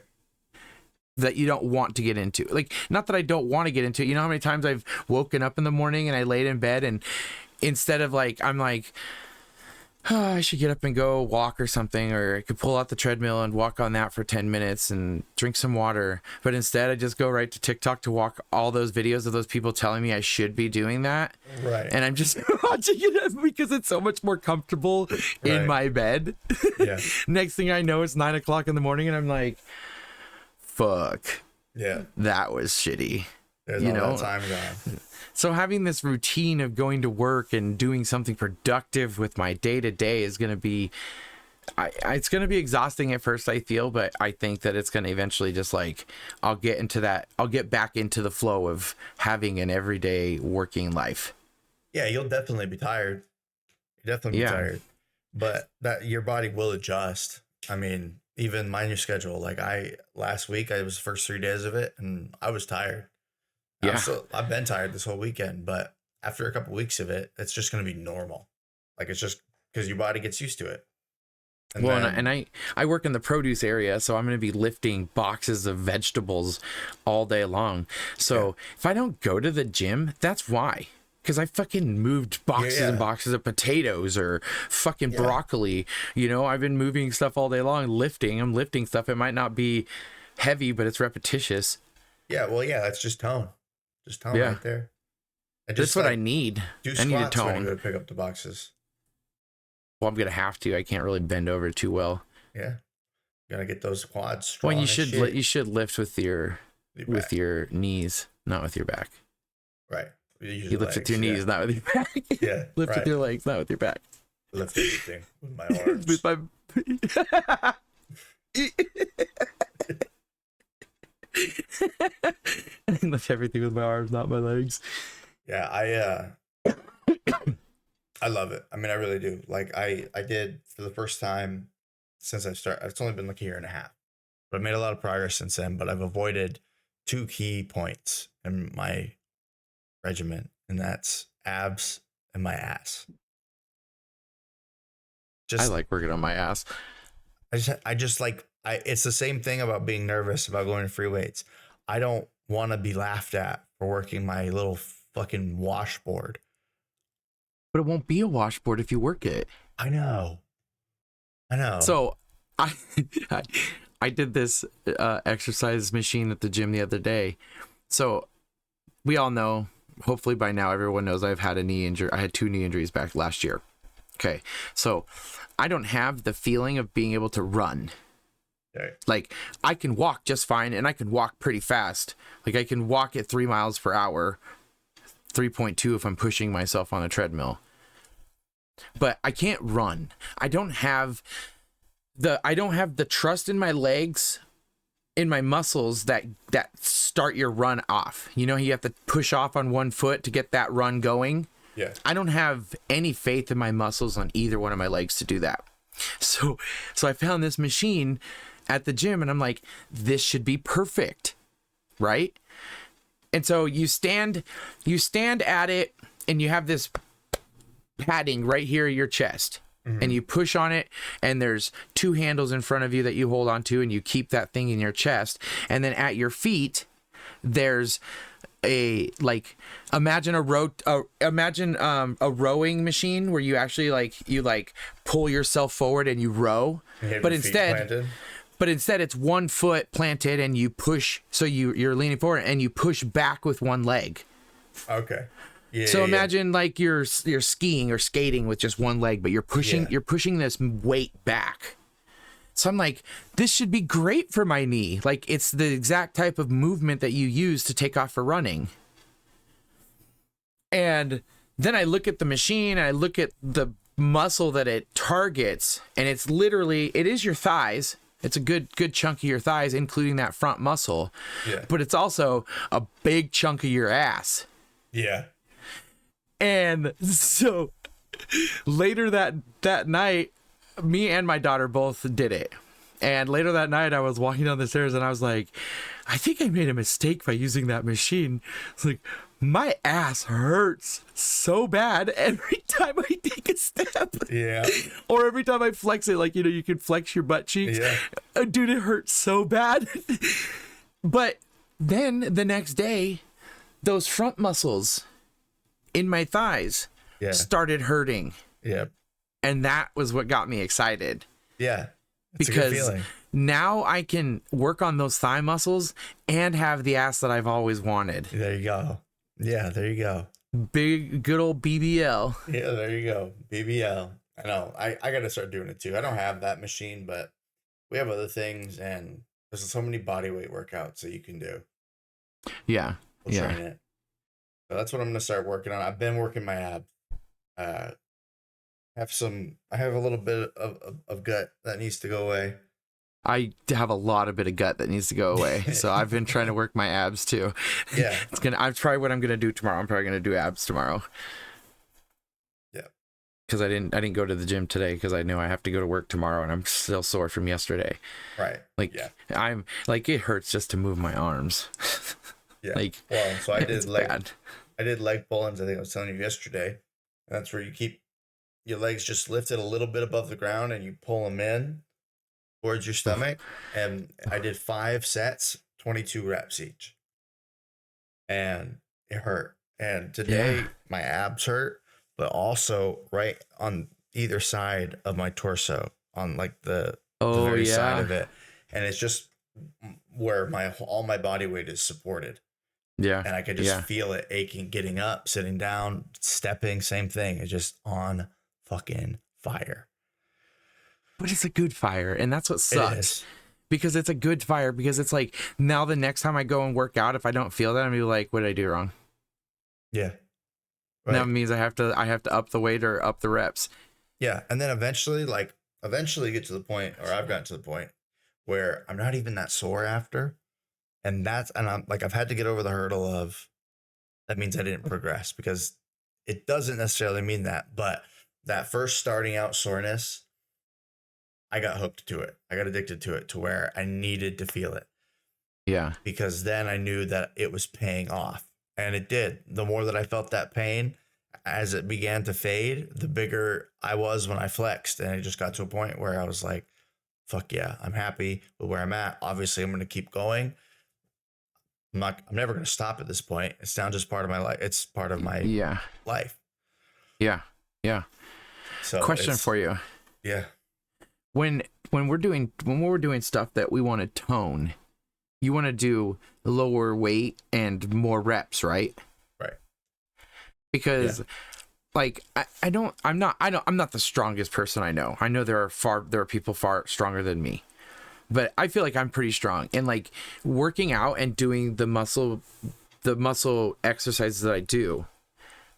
That you don't want to get into. Like, not that I don't want to get into it. You know how many times I've woken up in the morning and I laid in bed, and instead of like, I'm like, oh, I should get up and go walk or something, or I could pull out the treadmill and walk on that for 10 minutes and drink some water. But instead I just go right to TikTok to walk all those videos of those people telling me I should be doing that. Right. And I'm just watching it because it's so much more comfortable in my bed. Yeah. Next thing I know, it's 9 o'clock in the morning and I'm like, fuck. Yeah. That was shitty. There's all that time gone. So having this routine of going to work and doing something productive with my day-to-day is going to be, it's going to be exhausting at first, I feel, but I think that it's going to eventually just like, I'll get back into the flow of having an everyday working life. Yeah, you'll definitely be tired. You'll definitely be tired, but that your body will adjust. I mean, even my new schedule, like last week, it was the first 3 days of it and I was tired. Yeah, I've been tired this whole weekend, but after a couple weeks of it, it's just going to be normal. Like, it's just because your body gets used to it. And I work in the produce area, so I'm going to be lifting boxes of vegetables all day long. So if I don't go to the gym, that's why. because I fucking moved boxes and boxes of potatoes or fucking broccoli. You know, I've been moving stuff all day long, lifting. I'm lifting stuff. It might not be heavy, but it's repetitious. Yeah, well, yeah, that's just tone. Just tone right there. And That's what I need. I need a tone. When I go to pick up the boxes. Well, I'm gonna have to. I can't really bend over too well. Yeah, you gotta get those quads strong. Well, you should lift with your knees, not with your back. Right. You lift with your knees, not with your back. Yeah. Lift with your legs, not with your back. Lift everything with my arms. With my. I lift everything with my arms, not my legs. Yeah, I love it. I mean, I really do. Like I did for the first time since I started. It's only been like a year and a half, but I've made a lot of progress since then. But I've avoided 2 key points in my regimen, and that's abs and my ass. I like working on my ass. I just like it's the same thing about being nervous about going to free weights. I don't want to be laughed at for working my little fucking washboard. But it won't be a washboard if you work it. I know. So I did this exercise machine at the gym the other day. So we all know, hopefully by now everyone knows I've had a knee injury. I had 2 knee injuries back last year. Okay. So I don't have the feeling of being able to run. Okay. Like I can walk just fine, and I can walk pretty fast. Like I can walk at 3 miles per hour, 3.2 if I'm pushing myself on a treadmill. But I can't run. I don't have the trust in my legs, in my muscles that start your run off. You know, you have to push off on one foot to get that run going. Yeah. I don't have any faith in my muscles on either one of my legs to do that. So I found this machine at the gym, and I'm like, this should be perfect, right? And so you stand at it, and you have this padding right here at your chest, and you push on it, and there's 2 handles in front of you that you hold on to, and you keep that thing in your chest. And then at your feet, there's imagine a rowing machine where you actually pull yourself forward and you row, but instead it's 1 foot planted, and you push, so you're leaning forward and you push back with 1 leg. Okay. Yeah. So imagine like you're skiing or skating with just 1 leg, but you're pushing this weight back. So I'm like, this should be great for my knee. Like it's the exact type of movement that you use to take off for running. And then I look at the machine, and I look at the muscle that it targets, and it is your thighs. It's a good chunk of your thighs, including that front muscle. Yeah. But it's also a big chunk of your ass. Yeah. And so later that night, me and my daughter both did it. And later that night, I was walking down the stairs, and I was like, I think I made a mistake by using that machine. It's like, my ass hurts so bad every time I take a step. Yeah. Or every time I flex it, like, you know, you can flex your butt cheeks. Yeah. Dude, it hurts so bad. But then the next day, those front muscles in my thighs started hurting. Yeah. And that was what got me excited. Yeah. It's because a good feeling. Now I can work on those thigh muscles and have the ass that I've always wanted. There you go. Yeah, there you go. Big, good old BBL. Yeah, there you go. BBL. I know. I got to start doing it too. I don't have that machine, but we have other things, and there's so many body weight workouts that you can do. Yeah. We'll train it. So that's what I'm going to start working on. I've been working my abs. I have a little bit of gut that needs to go away. I have a bit of gut that needs to go away. So I've been trying to work my abs too. Yeah. That's probably what I'm going to do tomorrow. I'm probably going to do abs tomorrow. Yeah. Cause I didn't go to the gym today, cause I know I have to go to work tomorrow, and I'm still sore from yesterday. Right. Like I'm like, it hurts just to move my arms. Yeah. Like, well, so I did leg pull-ins. I think I was telling you yesterday. And that's where you keep your legs just lifted a little bit above the ground, and you pull them in towards your stomach. And I did 5 sets, 22 reps each. And it hurt. And today my abs hurt, but also right on either side of my torso, on like the very side of it. And it's just where all my body weight is supported. Yeah. And I could just feel it aching, getting up, sitting down, stepping, same thing. It's just on fucking fire. But it's a good fire, and that's what sucks. Because it's a good fire, because it's like, now the next time I go and work out, if I don't feel that, I'm gonna be like, what did I do wrong? Yeah. Right. That means I have to up the weight or up the reps. Yeah. And then eventually get to the point, or I've gotten to the point where I'm not even that sore after. And I'm like, I've had to get over the hurdle of, that means I didn't progress, because it doesn't necessarily mean that, but that first starting out soreness, I got hooked to it. I got addicted to it, to where I needed to feel it. Yeah. Because then I knew that it was paying off, and it did. The more that I felt that pain, as it began to fade, the bigger I was when I flexed. And it just got to a point where I was like, fuck yeah, I'm happy with where I'm at. Obviously, I'm going to keep going. I'm never going to stop at this point. It's now just part of my life. It's part of my life. Yeah. Yeah. So question for you. Yeah. When we're doing stuff that we want to tone, you want to do lower weight and more reps, right? Right. Because like I'm not the strongest person I know. I know there are people far stronger than me. But I feel like I'm pretty strong, and like working out and doing the muscle exercises that I do,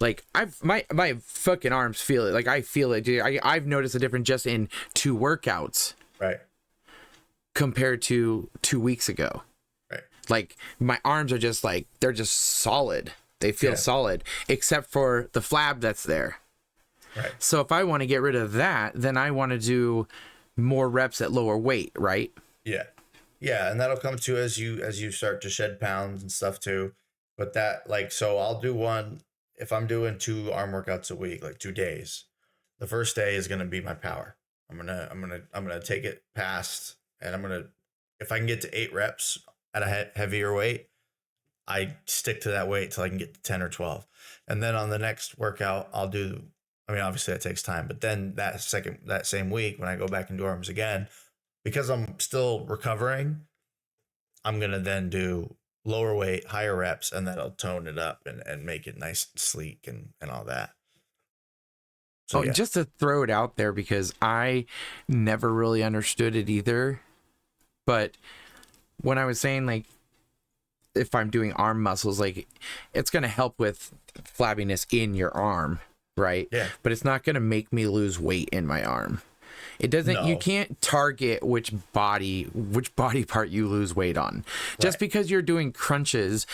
like my fucking arms feel it. Like I feel it, dude. I've noticed a difference just in 2 workouts, right, compared to 2 weeks ago. Right. Like my arms are just like, they're just solid. They feel solid, except for the flab that's there. Right. So if I want to get rid of that, then I want to do more reps at lower weight, right? Yeah, and that'll come to as you start to shed pounds and stuff too. But that, like, so I'll do one, if I'm doing 2 arm workouts a week, like 2 days. The first day is gonna be my power. I'm gonna take it past, and if I can get to 8 reps at a heavier weight, I stick to that weight till I can get to 10 or 12. And then on the next workout, I'll do, I mean, obviously that takes time, but then that same week, when I go back and do arms again, because I'm still recovering, I'm going to then do lower weight, higher reps, and then I'll tone it up and make it nice and sleek and all that. So, just to throw it out there, because I never really understood it either. But when I was saying, like, if I'm doing arm muscles, like, it's going to help with flabbiness in your arm, right? Yeah. But it's not going to make me lose weight in my arm. It doesn't. No. You can't target which body part you lose weight on. Right. Just because you're doing crunches,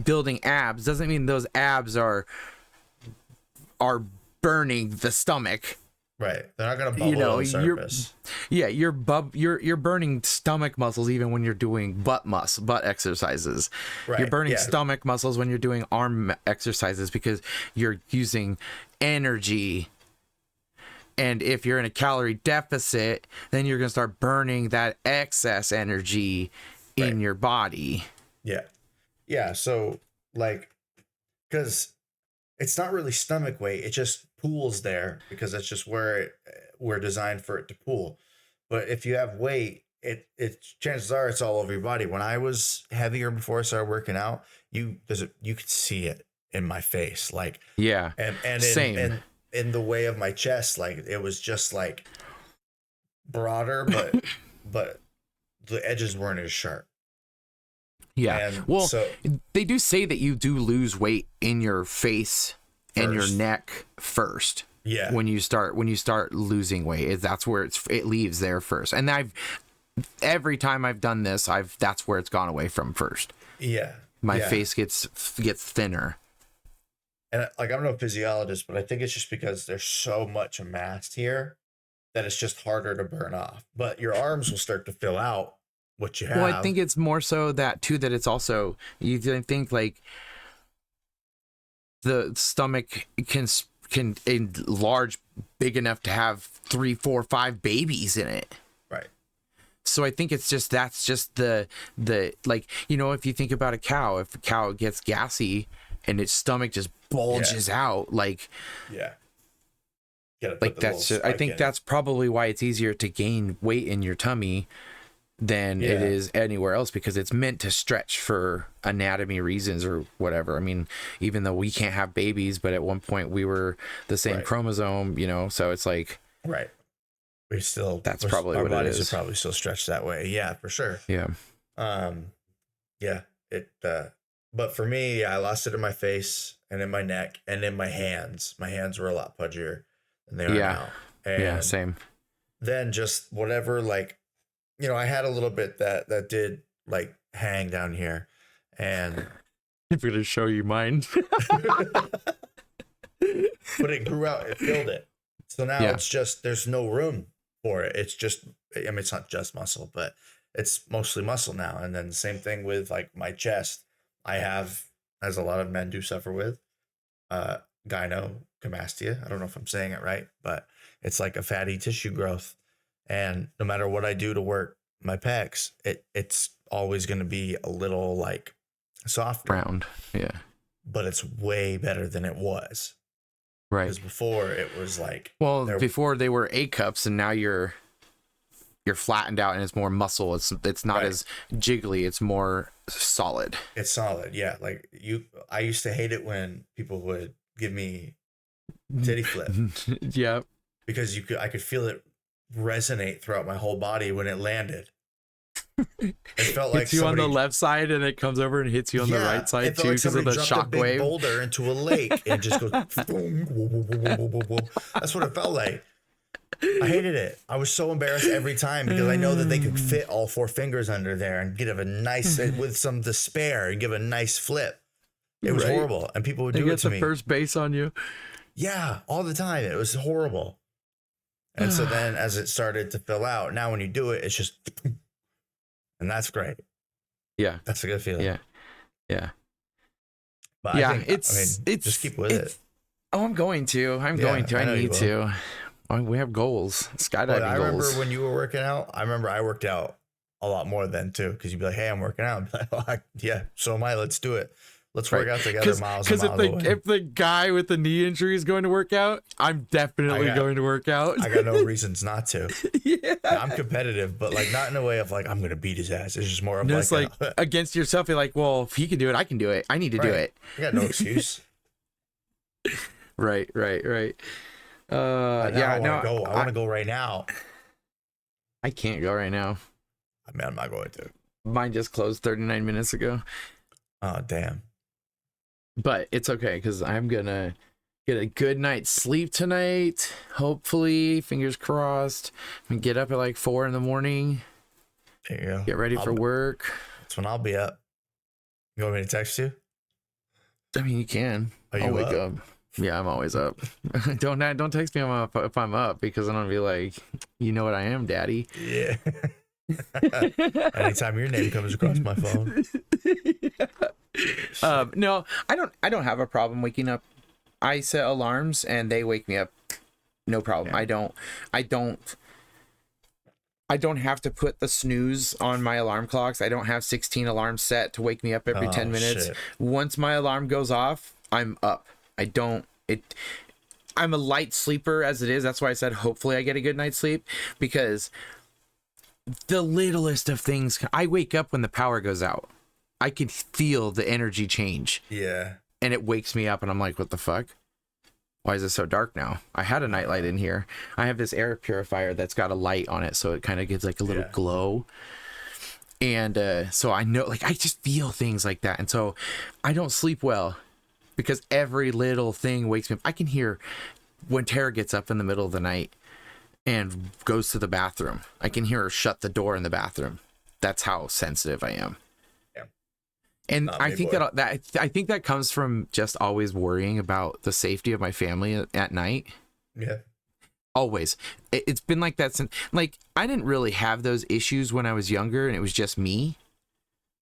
building abs, doesn't mean those abs are burning the stomach. Right. They're not going to bubble on the surface. You're burning stomach muscles even when you're doing butt exercises. Right. You're burning stomach muscles when you're doing arm exercises, because you're using energy. And if you're in a calorie deficit, then you're going to start burning that excess energy in your body. Yeah. Yeah. So, like, because it's not really stomach weight. It just pools there, because that's just where we're designed for it to pool. But if you have weight, it chances are it's all over your body. When I was heavier before I started working out, you could see it in my face. Like, yeah. And same. In the way of my chest, like, it was just like broader, but the edges weren't as sharp. Yeah. And so they do say that you do lose weight in your face and your neck first. Yeah. When you start losing weight, that's where it leaves there first. And every time I've done this, that's where it's gone away from first. Yeah. My face gets thinner. And, like, I'm no physiologist, but I think it's just because there's so much amassed here that it's just harder to burn off. But your arms will start to fill out what you have. Well, I think it's more so that too, that it's also, you think like the stomach can enlarge big enough to have 3, 4, 5 babies in it. Right. So I think that's just the like, if you think about a cow, if a cow gets gassy, and its stomach just bulges out like that's just, I think that's probably why it's easier to gain weight in your tummy than it is anywhere else, because it's meant to stretch for anatomy reasons or whatever. I mean, even though we can't have babies, but at one point we were the same chromosome, you know, so it's like we still, that's probably our what bodies it is. are probably still stretched that way. Yeah, for sure. But for me, I lost it in my face and in my neck and in my hands. My hands were a lot pudgier than they are now. And same. Then just whatever, like, you know, I had a little bit that did like hang down here, and I'm gonna show you mine. But it grew out, it filled it. So now it's just, there's no room for it. It's just, I mean, it's not just muscle, but it's mostly muscle now. And then the same thing with like my chest. I have, as a lot of men do suffer with, gynecomastia. I don't know if I'm saying it right, but it's like a fatty tissue growth. And no matter what I do to work my pecs, it's always going to be a little like soft, round. Yeah. But it's way better than it was. Right. Because before it was like, before they were A cups, and now you're flattened out and it's more muscle. It's not as jiggly. It's more solid. It's solid. Yeah. Like I used to hate it when people would give me titty flip. Yeah. Because I could feel it resonate throughout my whole body when it landed. It felt like hits you on the left side, and it comes over and hits you on the right side too, because of the shock wave. A boulder into a lake and just goes. That's what it felt like. I hated it. I was so embarrassed every time, because I know that they could fit all 4 fingers under there and give a nice, with some despair, and give a nice flip. It was horrible, and people would do it to me. Get the first base on you. Yeah, all the time. It was horrible. And so then, as it started to fill out, now when you do it, it's just, and that's great. Yeah, that's a good feeling. Yeah, yeah. But yeah, I mean, just keep with it. Oh, I'm going to. I need to. We have goals. Skydiving goals. I remember when you were working out. I remember I worked out a lot more then too, because you'd be like, "Hey, I'm working out." I'm like, yeah, so am I. Let's do it. Let's work out together, miles and miles away. If the guy with the knee injury is going to work out, I'm definitely going to work out. I got no reasons not to. Yeah, I'm competitive, but like not in a way of like I'm going to beat his ass. It's just more of it's like against yourself. You're like, well, if he can do it, I can do it. I need to do it. I got no excuse. Right. I want to go right now. I can't go right now. I mean, I'm not going to. Mine just closed 39 minutes ago. Oh, damn. But it's okay, because I'm gonna get a good night's sleep tonight. Hopefully, fingers crossed. And get up at like 4 a.m. There you go. Get ready for work. That's when I'll be up. You want me to text you? I mean, you can. I'll wake up. Yeah, I'm always up. Don't text me if I'm up, because I'm gonna be like, you know what I am, Daddy. Yeah. Anytime your name comes across my phone. No, I don't have a problem waking up. I set alarms and they wake me up. No problem. Yeah. I don't have to put the snooze on my alarm clocks. I don't have 16 alarms set to wake me up every 10 minutes. Shit. Once my alarm goes off, I'm up. I'm a light sleeper as it is. That's why I said hopefully I get a good night's sleep, because the littlest of things, I wake up when the power goes out. I can feel the energy change. Yeah. And it wakes me up and I'm like, what the fuck? Why is it so dark now? I had a nightlight in here. I have this air purifier that's got a light on it, so it kind of gives like a little glow. And so I know, like, I just feel things like that. And so I don't sleep well, because every little thing wakes me up. I can hear when Tara gets up in the middle of the night and goes to the bathroom. I can hear her shut the door in the bathroom. That's how sensitive I am. Yeah. And I think that comes from just always worrying about the safety of my family at night. Yeah. Always. It's been like that since, like, I didn't really have those issues when I was younger and it was just me.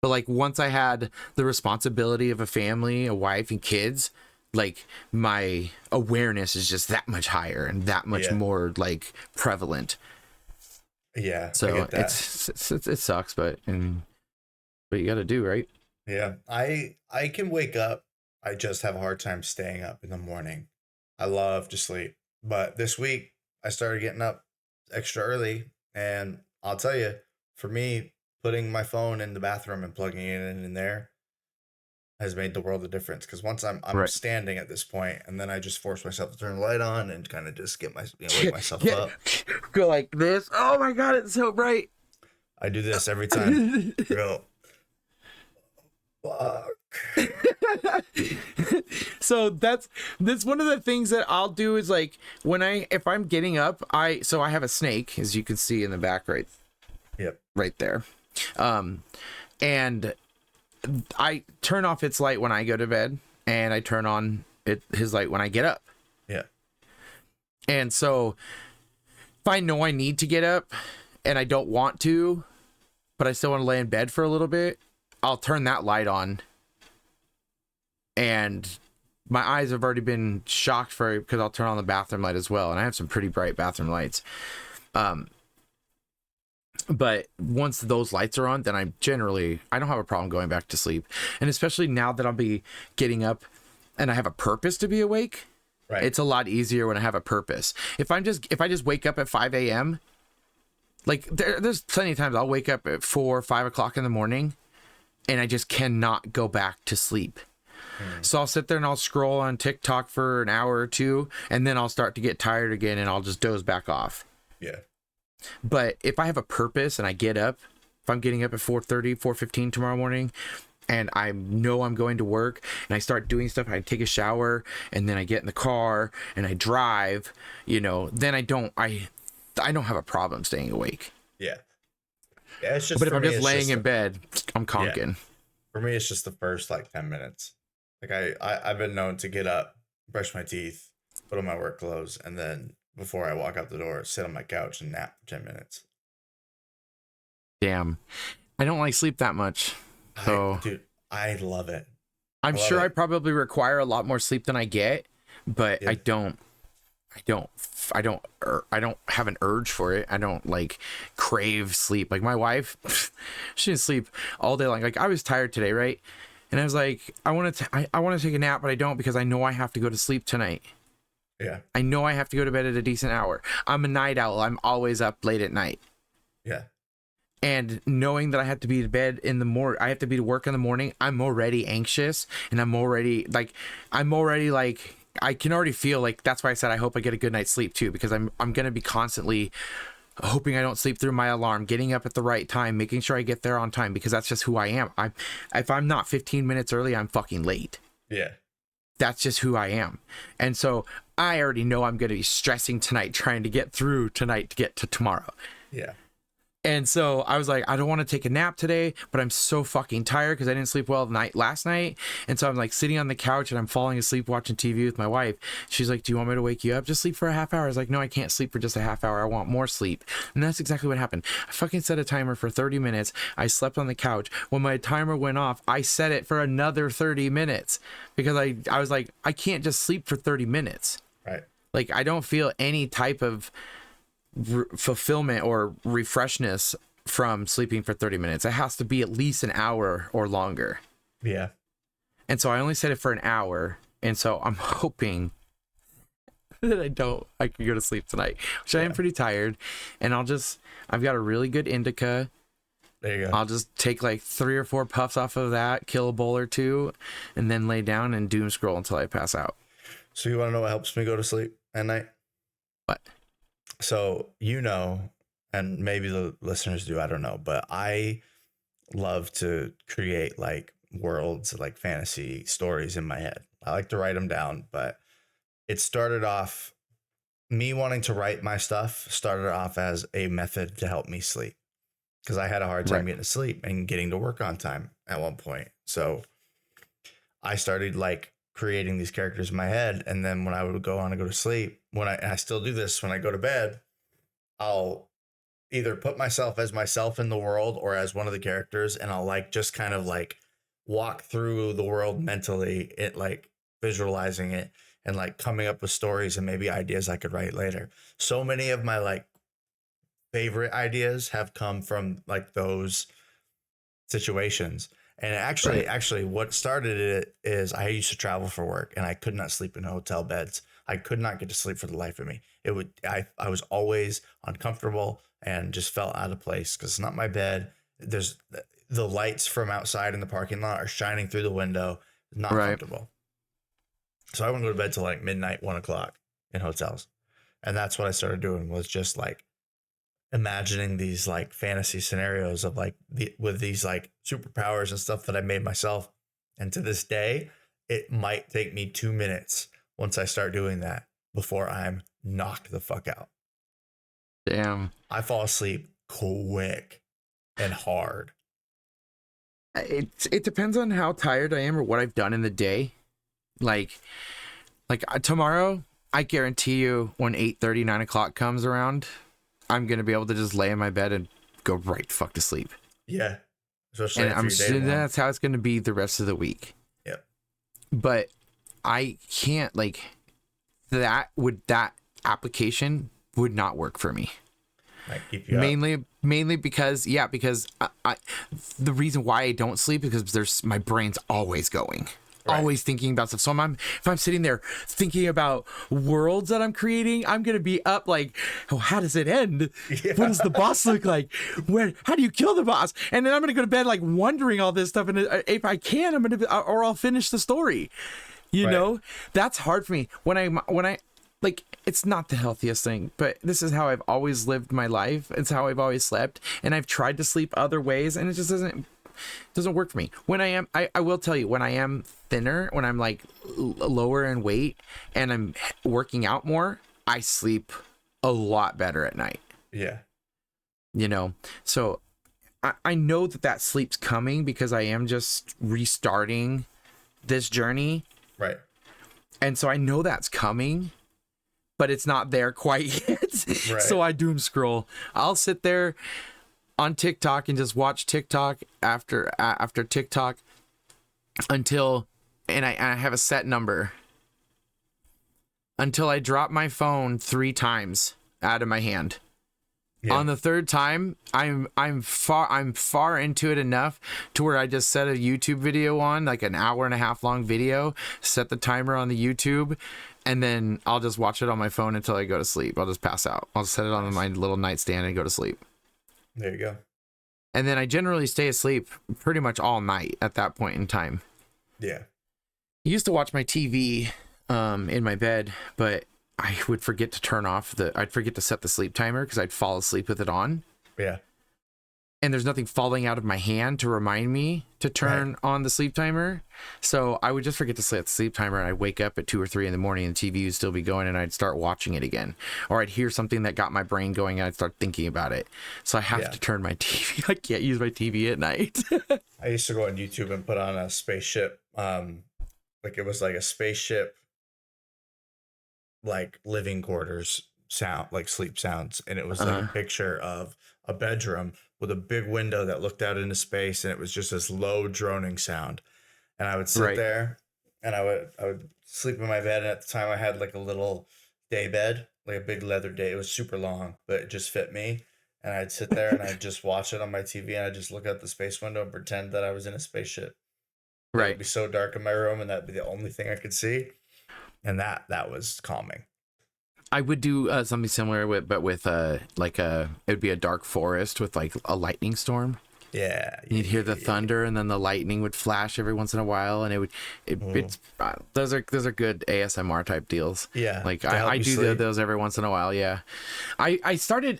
But like once I had the responsibility of a family, a wife and kids, like my awareness is just that much higher and that much more like prevalent. Yeah. So it sucks, but you got to do, right? Yeah. I can wake up. I just have a hard time staying up in the morning. I love to sleep, but this week I started getting up extra early, and I'll tell you, for me, putting my phone in the bathroom and plugging it in there has made the world of difference. Because once I'm Right. standing at this point, and then I just force myself to turn the light on and kind of just get my wake myself Yeah. up. Go like this. Oh my God, it's so bright. I do this every time. Go. Fuck. So that's one of the things that I'll do is like if I'm getting up, I have a snake, as you can see in the back Yep. right there. And I turn off its light when I go to bed, and I turn on his light when I get up. Yeah. And so if I know I need to get up and I don't want to, but I still want to lay in bed for a little bit, I'll turn that light on. And my eyes have already been shocked because I'll turn on the bathroom light as well. And I have some pretty bright bathroom lights. But once those lights are on, then I don't have a problem going back to sleep. And especially now that I'll be getting up and I have a purpose to be awake, Right. it's a lot easier when I have a purpose. If I just wake up at 5 a.m., like there's plenty of times I'll wake up at 4 or 5 o'clock in the morning and I just cannot go back to sleep. So I'll sit there and I'll scroll on TikTok for an hour or two, and then I'll start to get tired again and I'll just doze back off. Yeah. But if I have a purpose and I get up, if I'm getting up at 4:30, 4:15 tomorrow morning, and I know I'm going to work and I start doing stuff, I take a shower and then I get in the car and I drive, then I don't have a problem staying awake. Yeah. Yeah. It's just. But if I'm just laying just in bed, I'm conking. Yeah. For me, it's just the first like 10 minutes. Like I've been known to get up, brush my teeth, put on my work clothes, and then before I walk out the door, sit on my couch and nap for 10 minutes. Damn. I don't like sleep that much. So Dude, I love it. I'm sure I probably require a lot more sleep than I get, but Yeah. I don't have an urge for it. I don't like crave sleep. Like my wife, she didn't sleep all day long. Like I was tired today, right? And I was like, I want to take a nap, but I don't because I know I have to go to sleep tonight. Yeah. I know I have to go to bed at a decent hour. I'm a night owl. I'm always up late at night. Yeah. And knowing that I have to be to bed in the morning, I have to be to work in the morning, I'm already anxious, and I'm already like, I can already feel like, that's why I said I hope I get a good night's sleep too, because I'm going to be constantly hoping I don't sleep through my alarm, getting up at the right time, making sure I get there on time, because that's just who I am. If I'm not 15 minutes early, I'm fucking late. Yeah. That's just who I am. And so I already know I'm going to be stressing tonight, trying to get through tonight to get to tomorrow. Yeah. And so I was like, I don't want to take a nap today, but I'm so fucking tired because I didn't sleep well last night. And so I'm like sitting on the couch and I'm falling asleep watching TV with my wife. She's like, do you want me to wake you up? Just sleep for a half hour. I was like, no, I can't sleep for just a half hour. I want more sleep. And that's exactly what happened. I fucking set a timer for 30 minutes. I slept on the couch. When my timer went off, I set it for another 30 minutes because I was like, I can't just sleep for 30 minutes. Right. Like I don't feel any type of fulfillment or refreshness from sleeping for 30 minutes. It has to be at least an hour or longer. Yeah. And so I only set it for an hour. And so I'm hoping that I can go to sleep tonight, which I am pretty tired. And I've got a really good indica. There you go. I'll just take like 3 or 4 puffs off of that, kill a bowl or two, and then lay down and doom scroll until I pass out. So you want to know what helps me go to sleep at night? What? So, and maybe the listeners do, I don't know, but I love to create like worlds, like fantasy stories in my head. I like to write them down, but it started off, me wanting to write my stuff started off as a method to help me sleep because I had a hard time getting to sleep and getting to work on time at one point. So I started like creating these characters in my head, and then when I would go on to go to sleep, and I still do this when I go to bed, I'll either put myself as myself in the world or as one of the characters, and I'll like just kind of like walk through the world mentally, it like visualizing it and like coming up with stories and maybe ideas I could write later. So many of my like favorite ideas have come from like those situations. And actually, what started it is I used to travel for work, and I could not sleep in hotel beds. I could not get to sleep for the life of me. I was always uncomfortable and just felt out of place because it's not my bed. There's the lights from outside in the parking lot are shining through the window. Not comfortable. So I wouldn't go to bed till like midnight, 1 o'clock in hotels. And that's what I started doing, was just like imagining these like fantasy scenarios of like with these like superpowers and stuff that I made myself. And to this day, it might take me 2 minutes once I start doing that before I'm knocked the fuck out. Damn. I fall asleep quick and hard. It depends on how tired I am or what I've done in the day. Like tomorrow, I guarantee you when 8:30, 9 o'clock comes around, I'm going to be able to just lay in my bed and go right fuck to sleep. Yeah. Especially and I'm sure that's how it's going to be the rest of the week. Yep. But I can't, like, that application would not work for me. Might keep you up. Mainly because I the reason why I don't sleep is because my brain's always going. Right. Always thinking about stuff. So if I'm sitting there thinking about worlds that I'm creating, I'm gonna be up like, oh, how does it end? Yeah. What does the boss look like? How do you kill the boss? And then I'm gonna go to bed like wondering all this stuff. And if I can, or I'll finish the story. You know, that's hard for me when I like, it's not the healthiest thing, but this is how I've always lived my life. It's how I've always slept, and I've tried to sleep other ways, and it just doesn't work for me. When I will tell you, when I am thinner, when I'm like lower in weight and I'm working out more, I sleep a lot better at night. Yeah. You know, so I know that sleep's coming because I am just restarting this journey. Right. And so I know that's coming, but it's not there quite yet. Right. So I doom scroll. I'll sit there on TikTok and just watch TikTok after TikTok until, and I have a set number, until I drop my phone 3 times out of my hand. Yeah. On the third time, I'm far into it enough to where I just set a YouTube video on, like an 1.5 hour long video, set the timer on the YouTube, and then I'll just watch it on my phone until I go to sleep. I'll just pass out. I'll set it on my little nightstand and go to sleep. There you go. And then I generally stay asleep pretty much all night at that point in time. Yeah. I used to watch my TV in my bed, but I would forget to I'd forget to set the sleep timer because I'd fall asleep with it on. Yeah. And there's nothing falling out of my hand to remind me to turn on the sleep timer. So I would just forget to set the sleep timer, and I'd wake up at 2 or 3 in the morning and the TV would still be going, and I'd start watching it again. Or I'd hear something that got my brain going and I'd start thinking about it. So I have to turn my TV. I can't use my TV at night. I used to go on YouTube and put on a spaceship. Like it was like a spaceship, like living quarters sound, like sleep sounds. And it was like a picture of a bedroom with a big window that looked out into space, and it was just this low droning sound. And I would sit there and I would sleep in my bed. And at the time I had like a little day bed, like a big leather day. It was super long, but it just fit me. And I'd sit there and I'd just watch it on my TV, and I'd just look out the space window and pretend that I was in a spaceship. It would be so dark in my room, and that'd be the only thing I could see. And that was calming. I would do something similar with it would be a dark forest with like a lightning storm. Yeah. You'd hear the thunder, and then the lightning would flash every once in a while, and it's those are good ASMR type deals. Yeah. Like I do those every once in a while. Yeah. I started,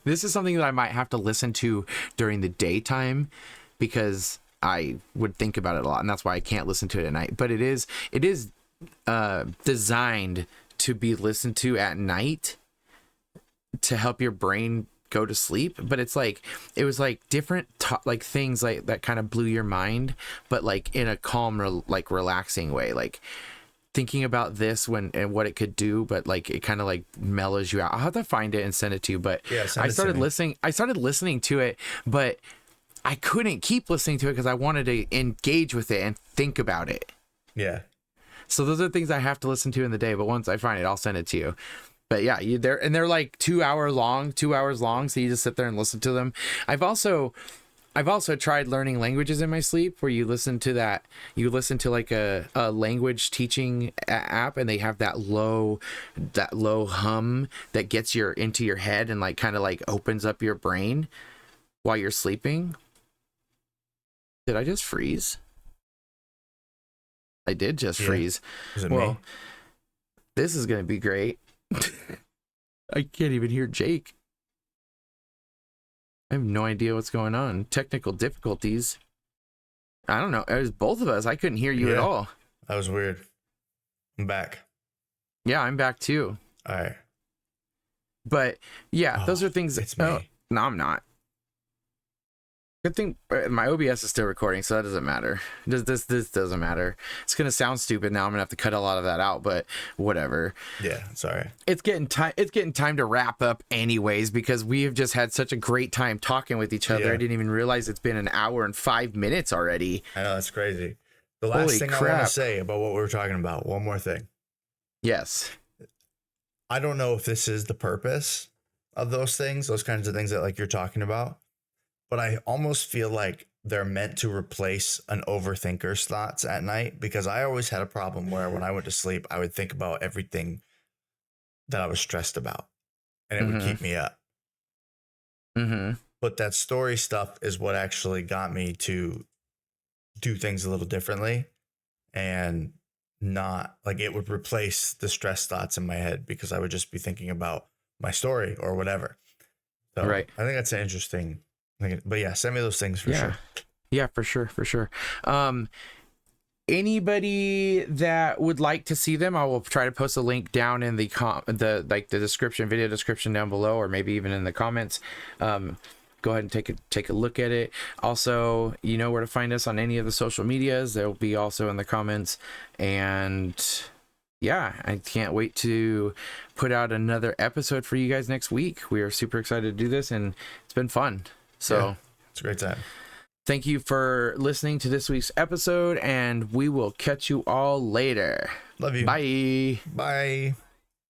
this is something that I might have to listen to during the daytime because I would think about it a lot, and that's why I can't listen to it at night. But it is designed to be listened to at night to help your brain go to sleep. But it was like different like things like that kind of blew your mind, but like in a calm, like relaxing way, like thinking about this and what it could do, but like it kind of like mellows you out. I'll have to find it and send it to you. But I started listening to it, but I couldn't keep listening to it because I wanted to engage with it and think about it. Yeah. So those are things I have to listen to in the day, but once I find it, I'll send it to you. But yeah, they're like 2 hours long, so you just sit there and listen to them. I've also I've also tried learning languages in my sleep, where you listen to like a language teaching app, and they have that low hum that gets into your head and like kind of like opens up your brain while you're sleeping. Did I just freeze? I did just freeze. Is it me? This is going to be great. I can't even hear Jake. I have no idea what's going on. Technical difficulties. I don't know. It was both of us. I couldn't hear you at all. That was weird. I'm back. Yeah, I'm back too. All right. But yeah, those are things. It's me. No, I'm not. Good thing my OBS is still recording, so that doesn't matter. This doesn't matter. It's gonna sound stupid now. I'm gonna have to cut a lot of that out, but whatever. Yeah, sorry. It's getting time to wrap up, anyways, because we have just had such a great time talking with each other. Yeah. I didn't even realize it's been an hour and 5 minutes already. I know, that's crazy. The last thing I want to say about what we were talking about. One more thing. Yes. I don't know if this is the purpose of those things, those kinds of things that like you're talking about. But I almost feel like they're meant to replace an overthinker's thoughts at night, because I always had a problem where when I went to sleep, I would think about everything that I was stressed about, and it would keep me up. But that story stuff is what actually got me to do things a little differently, and not like it would replace the stress thoughts in my head, because I would just be thinking about my story or whatever. So Right. I think that's an interesting. But yeah, send me those things for sure. Yeah, for sure. Anybody that would like to see them, I will try to post a link down in the description, video description down below, or maybe even in the comments. Go ahead and take a look at it. Also, you know where to find us on any of the social medias. They'll be also in the comments. And yeah, I can't wait to put out another episode for you guys next week. We are super excited to do this, and it's been fun. So yeah, it's a great time. Thank you for listening to this week's episode, and we will catch you all later. Love you. Bye. Bye.